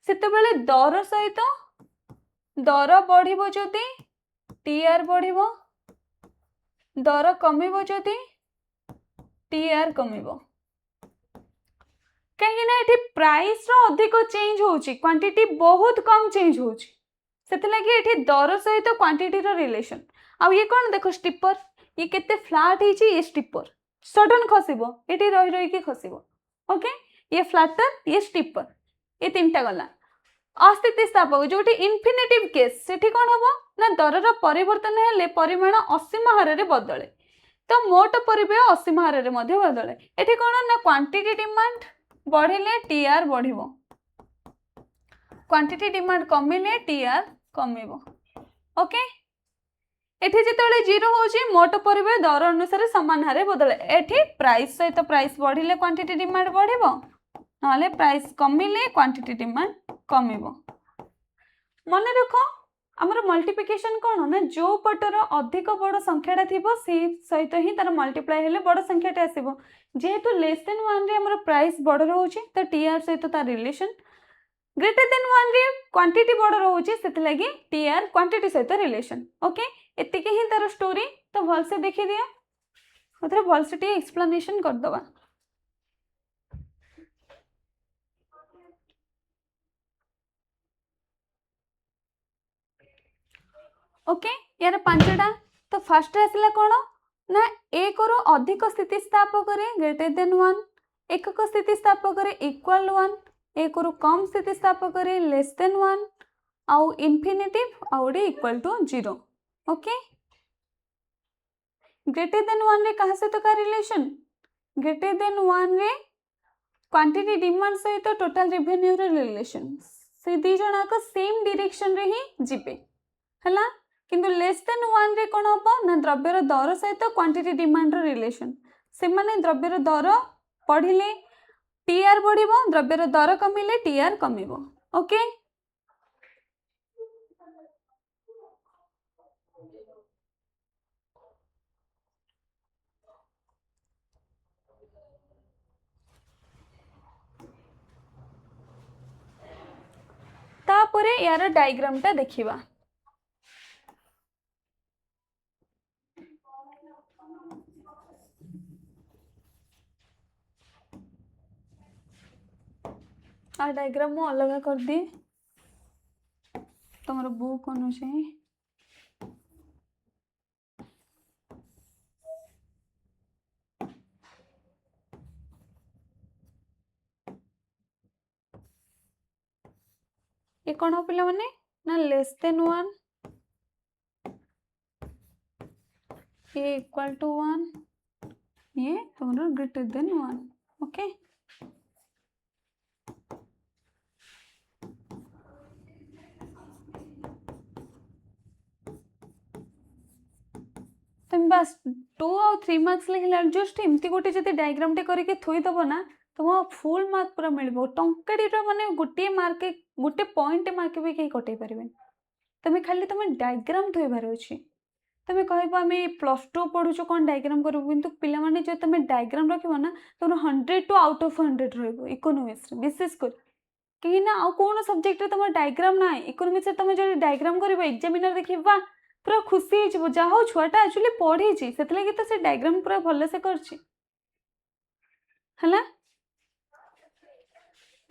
से दर सहित दर बढ़ जदि टीआर बढ़ दर कमिबो जदि टीआर कमिबो कहीं ना ये प्राइस रो अधिक चेंज होची क्वांटिटी बहुत कम चेंज होची सेति लगी ये दर सहित क्वांटिटी रो रिलेशन आ ये कौन देखो स्टिपर ये केते फ्लैट है ये स्टिपर सडन खसिबो एटी रही रही की खसिबो। ओके ये फ्लैटर ये स्टिपर ये तीनटा गला अस्थितिस्थापक जो इनफिनिटिव केस से कौन हम ना दरर परिवर्तन हेले परिमाण असीम हार में बदले तो मोट परिव्यय असीम हार में बदले ये कौन ना क्वांटिटी डिमांड बढ़िले टीआर बढ़िबो क्वांटिटी डिमांड कमिले टीआर कमिबो। ओके एठी जिते जीरो होची मोट परिव्यय दर अनुसार समान हारे बदले एठी प्राइस सहित प्राइस बढ़िले क्वांटिटी डिमांड बढ़िबो नाले प्राइस कमिले क्वांटिटी डिमांड कमिबो। मन रख आमर मल्टीप्लिकेशन कौन ना जो पटर अधिक बड़ संख्याटा थी से सहित ही तार मल्टीप्लाई हेले बड़ संख्याटे आसो जेहेतु लेस देन 1 रे हमर प्राइस बड़ रोचे तो टीआर सहित तार रिलेशन ग्रेटर देन 1 रे क्वांटिटी बड़ रोचे से लगी टीआर क्वांटिटी सहित रिलेशन। ओके एतिके ही तार स्टोरी तो भल से देखि दिया उधर भल से टी एक्सप्लेनेशन कर दवा। ओके यार पांचटा तो फर्स्ट आसला कौन ना एक रु अधिक स्थितिस्थापक ग्रेटर देन 1 एकक स्थितिस्थापक इक्वल 1 एक रु कम स्थितिस्थापक लेस देन 1 आउ इनफिनिटिव आउटे equal to 0। Okay greater than 1 रे कहा सहित का रिलेशन ग्रेटर देन 1 रे क्वांटिटी डिमांड सहित टोटल रेवेन्यू रे रिलेशन से दी जणा का सेम डायरेक्शन रे ही जिबे हला किंतु लेस देन 1 रे कौन हम ना द्रव्यर दर सहित क्वांटिटी डिमांड रिलेशन से माने द्रव्यर दर बढ़िले टीआर बढ़िबो द्रव्यर दर कमिले टीआर कमिबो। ओके तापरे यार डायग्राम टा देखिबा आ डायग्राम मु अलग कर दी तुमर बुक अनुसार ये कौन हो पिला माने ना लेस देन 1 ये इक्वल टू 1 ये तुम्हारा ग्रेटर देन 1। ओके तुम बस 2 और 3 मार्क्स लिखला जस्ट एमती गोटे जति डायग्राम टे करके थोई दबो ना तुम फुल मार्क पूरा मिलबो टंकाडी रो माने गोटे मार्क गोटे पॉइंट मार्क भी कहीं कटे पारिबे तुम खाली तुम डायग्राम थोइबार अछि तुम कहबो आमे +2 पढुचो कोन डायग्राम करबो किंतु पिला माने जो तुम डायग्राम रखिबो ना तुम 100 टू आउट ऑफ 100 रहबो इकोनॉमिक्स विशेष कर कहीं ना आ कोन सब्जेक्ट रे तुम डायग्राम ना इकोनॉमिक्स रे तुम जो डायग्राम करबो एग्जामिनर देखिबा पूरा खुशी हो जा हो छुआटा एक्चुअली पढ़ी से लगी तो से डायग्राम पूरा भल से करछि हला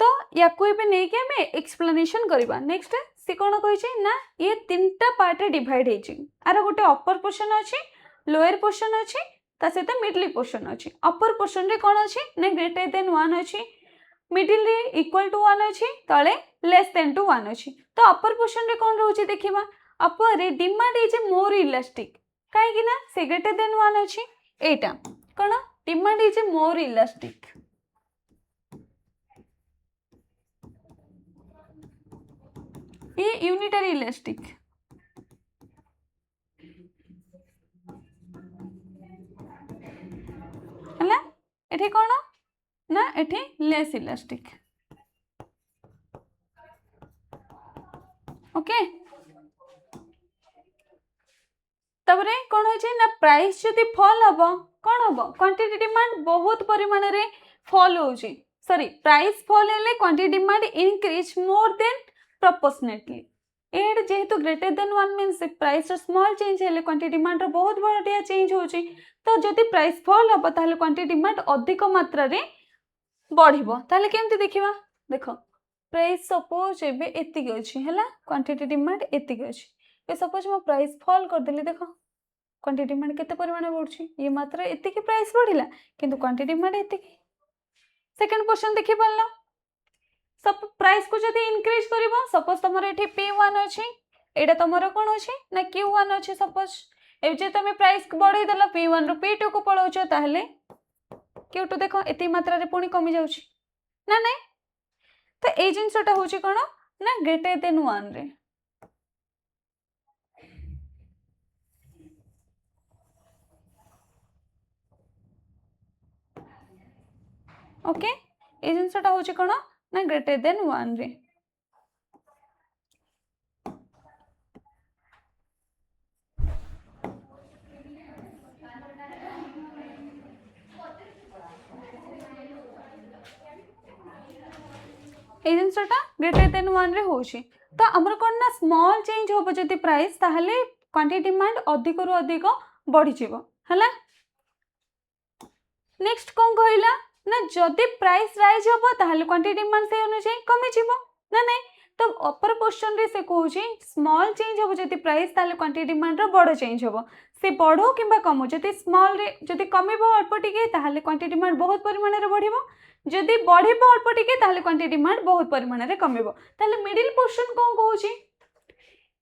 तो या कोई भी नहीं कि हमें एक्सप्लेनेशन करबा। नेक्स्ट से कोन कहि ना ये तीनटा पार्ट रे डिवाइड हे छि आरो गोटे अपर पोर्शन अछि लोअर पोर्शन अछि ता सहित मिडल पोर्शन अछि अपर पोर्शन रे कोन अछि ना ग्रेटर देन 1 अछि मिडल रे इक्वल टू 1 अछि तळे लेस देन टू 1 अछि तो अपर पोर्शन रे कोन रहउछि देखिबा अपर रे डिमांड इज मोर इलास्टिक काहे कि ना से ग्रेटर देन 1 अछि एटा कोन डिमांड इज मोर इलास्टिक ये यूनिटरी इलास्टिक हला एठी कोन ना एठी लेस इलास्टिक। ओके तबरे कौन होचे ना प्राइस जदि फॉल हबो कौन हबो क्वांटिटी डिमांड बहुत परिमाण रे फॉल होची सॉरी प्राइस फॉल हेले quantity demand increase more than proportionately एड जेहेतु ग्रेटर देन 1 मींस प्राइस रो स्मॉल चेंज हेले क्वांटिटी डिमांड रो बहुत बड़िया चेंज होची तो जदि प्राइस फॉल हबो ताले क्वांटिटी डिमांड अधिक मात्रा रे बढ़िबो ताले केमति देखिबा देखो प्राइस सपोज एबे एतिक अछि हला क्वांटिटी डिमांड एतिक अछि ए सपोज मो प्राइस फॉल कर देली देखो क्वांटिटी डिमांड केते परिमाण बढ़छि ये मात्र एतिक प्राइस बढ़िला किंतु क्वांटिटी डिमांड एतिक सेकंड क्वेश्चन देखि पल्ला सब प्राइस को जदी इंक्रीज करबो सपोज तमरे एठी P1 अछि एटा तमरो कोन अछि ना Q1 अछि सपोज ए जे तमे प्राइस को बढ़ाई देला P1 रो P2 को पळौछ ताहले Q2 देखो एति मात्रा रे पुनी कमी जाउछि ना नै तो ए जिंसटा होछि कोन ना ग्रेटर देन 1 रे ओके ए जिंसटा होछि कोन ना ग्रेटर देन 1 रे ए जिंसटा ग्रेटर देन 1 रे होछि तो हमर कोन ना स्मॉल चेंज होबो जति प्राइस ताहले क्वांटिटी डिमांड अधिक रु अधिक बढ़ी जिवो हला नेक्स्ट कोन कहला ना जदि प्राइस राइज होबो ताहले क्वांटिटी डिमांड से अनुसार कमी जिवो ना नै तो अपर क्वेश्चन रे से कहूची स्मॉल चेंज होबो जति प्राइस ताहले क्वांटिटी डिमांड रो बड़ चेंज होबो से बढ़ो किबा कमो जति स्मॉल रे जति कमिबो अल्प टिके ताहले क्वांटिटी डिमांड बहुत परिमाण रे बढ़िबो जदि बढ़िबो अल्प टिके ताहले क्वांटिटी डिमांड बहुत परिमाण रे कमिबो ताहले मिडिल पोर्शन कोन कहूची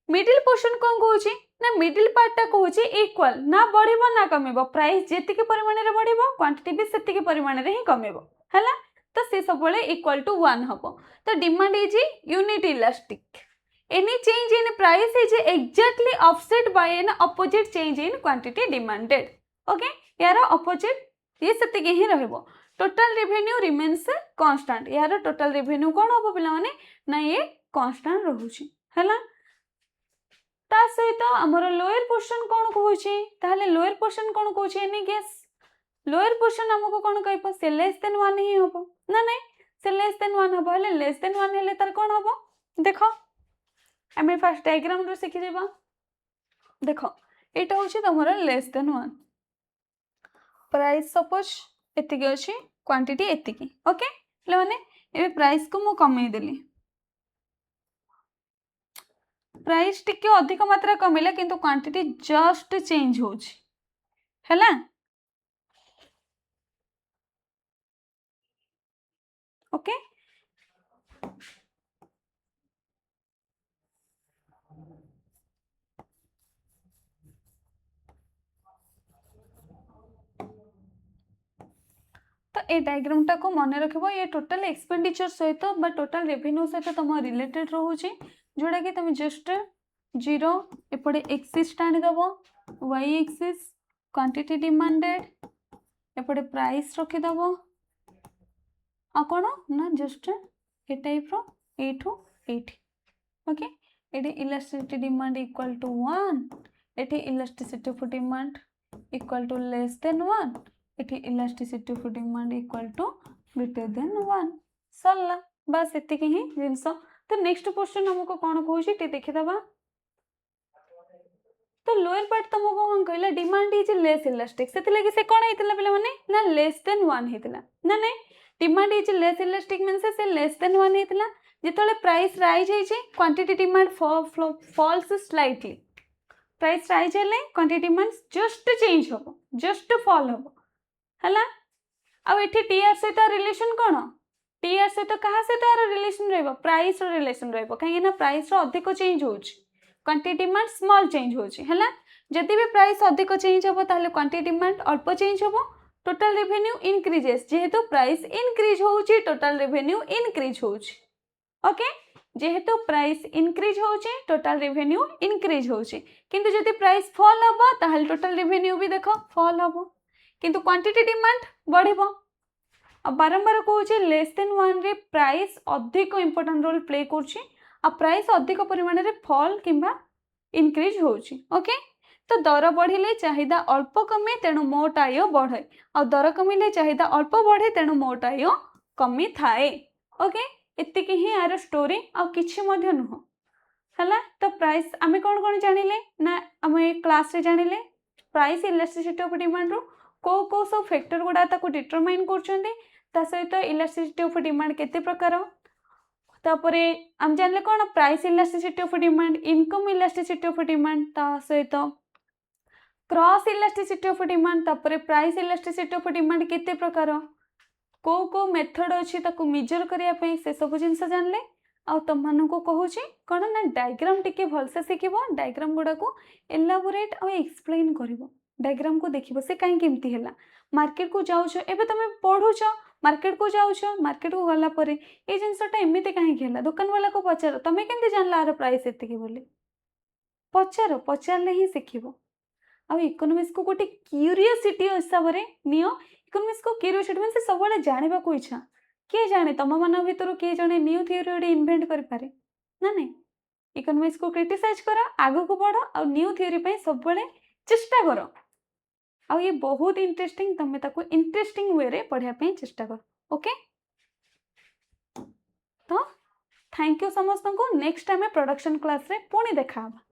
मिडिल पोर्शन कोन कहूची ना मिडिल पार्ट ता कहूची इक्वल ना बढ़िबो ना कमिबो प्राइस जेति के परिमाण रे बढ़िबो क्वांटिटी भी सेति के परिमाण रे ही कमिबो हला तो से सब बेले इक्वल टू 1 हबो तो demand is unit elastic any change in price is exactly offset by an opposite change in quantity demanded okay यार ऑपोजिट ये सेति के ही रहबो टोटल रेवेन्यू रिमेन्स कांस्टेंट यार टोटल रेवेन्यू कोन हबो पिला माने ना ये कांस्टेंट रहउची हला ता सहित हमर लोअर पोर्शन कोन कहउची ताहले लोअर पोर्शन कोन कहउची एनी गेस लोअर पोर्शन हमको कोन कहबो से लेस देन 1 ही हबो ना नै से लेस देन 1 हबो ले लेस देन 1 हेले तार कोन हबो देखो हमें फर्स्ट डायग्राम रो सिखि जेबा देखो एटा होची तमरा लेस देन 1 प्राइस सपोज एतिकी अछि क्वांटिटी एतिकी ओके ले माने ए प्राइस को मु कमै देली प्राइस टिके अधिक मात्रा कमिला किंतु क्वांटिटी जस्ट चेंज होची हैला ओके तो ए डायग्राम टा को मन रखिबो ये टोटल एक्सपेंडिचर सहित बा टोटल रेवेन्यू सहित तम रिलेटेड रहउची जोड़ा कि तुम जस्ट 0 एपटे एक्सिस स्टैंड दबो y एक्सिस क्वांटिटी डिमांडेड एपटे प्राइस रखि दबो आ कोन ना जस्ट ए टाइप रो A to 8 okay ED elasticity demand equal to 1 एटी elasticity of demand equal to less than 1 एटी elasticity of demand equal to greater than 1 सरला बस एतिकी ही जिंस तो नेक्स्ट क्वेश्चन हमको कोन कहूची टे देखि दबा तो लोअर पार्ट तुमको कोन कहला डिमांड इज लेस इलास्टिक सेति लागि से कोन हेतिला पिला माने ना लेस देन 1 हेतिला ना नै demand is less elastic means से लेस देन 1 हेतिला जेतले प्राइस राइज हे छै quantity demand falls slightly price rise हेले क्वांटिटी डिमांड जस्ट चेंज होबो जस्ट फॉल होबो हला आ एठी टीआर सहित रिलेशन कोन टीआर सहित कहा सहित आर रिलेशन रहबो प्राइस रो रिलेशन रहबो काहे ना प्राइस रो अधिक चेंज होछ क्वांटिटी डिमांड स्मॉल चेंज होछ हला जदि भी प्राइस अधिक चेंज होबो ताहले क्वांटिटी डिमांड अल्प चेंज होबो टोटल रेवेन्यू इंक्रीजेस जेहेतु प्राइस इंक्रीज होउची टोटल रेवेन्यू इंक्रीज होउची ओके जेहेतु प्राइस इंक्रीज होउची टोटल रेवेन्यू इंक्रीज होउची किंतु जदि प्राइस फॉल होबो ताहले टोटल रेवेन्यू भी देखो फॉल होबो किंतु क्वांटिटी डिमांड बढ़िबो अब बारंबार कहूची लेस देन 1 रे प्राइस अधिक इंपोर्टेंट रोल प्ले करची आ प्राइस अधिक परिमाण रे फॉल किंबा इंक्रीज होउची ओके तो दर बढ़िले चाहिदा अल्प कमे तेणु मोट आय बढ़े और दर कमिले चाहिदा अल्प बढ़े तेणु मोट आय कमी थाए। ओके, एतिकी ही यार स्टोरी आ किछि मध्य नुह हला। तो प्राइस आमे कोन कोन जानिले ना आमे क्लास रे जानिले प्राइस इलास्टिसिटी ऑफ डिमांड रो को सब फैक्टर गुडा ताको डिटरमाइन करछन्ते ता सहित इलास्टिसिटी ऑफ डिमांड केते प्रकार तापरे आम जानले कोन price elasticity of demand income elasticity of demand ता सहित क्रॉस इलास्टिसिटी ऑफ डिमांड तापरे प्राइस इलास्टिसिटी ऑफ डिमांड केते प्रकार को मेथड अछि ताको मेजर करिया पे से सब जिंस जानले आ तुम को कहूँ कौन ना डायग्राम टिके भलसे शिखब डायग्राम गुड़ा को एलाबोरेट और एक्सप्लेन कर डायग्राम को देखिबो से कहीं केमती है मार्केट को जाऊछ एबे तुम पढ़ुछ मार्केट को जाऊछ मार्केट को गला परे ये जिनसटा एमती कहीं दुकान वाला को पचार तुम केमती जानला आर प्राइस एतिकी बोली पचार पचारे ही शिखब आ इकोनॉमिक्स को गोटे क्यूरियोसिटी हिसाब से नियो इकोनॉमिक्स को क्यूरियोसिटी मीन सब बड़े जानवा को इच्छा किए जाने तुम मान भर किए जड़े न्यू थ्योरी गोटे इनभेंट करें ना नहीं इकोनॉमिक्स को क्रिटिसाइज कर आग को बढ़ आ न्यू थ्योरी सब चेष्टा कर आ ये बहुत इंटरेस्टिंग तुम इंटरेस्टिंग वे रे पढ़ाई चेष्टा कर। ओके तो थैंक यू समस्त को नेक्स्ट टाइम प्रोडक्शन क्लास रे पुणी देखा।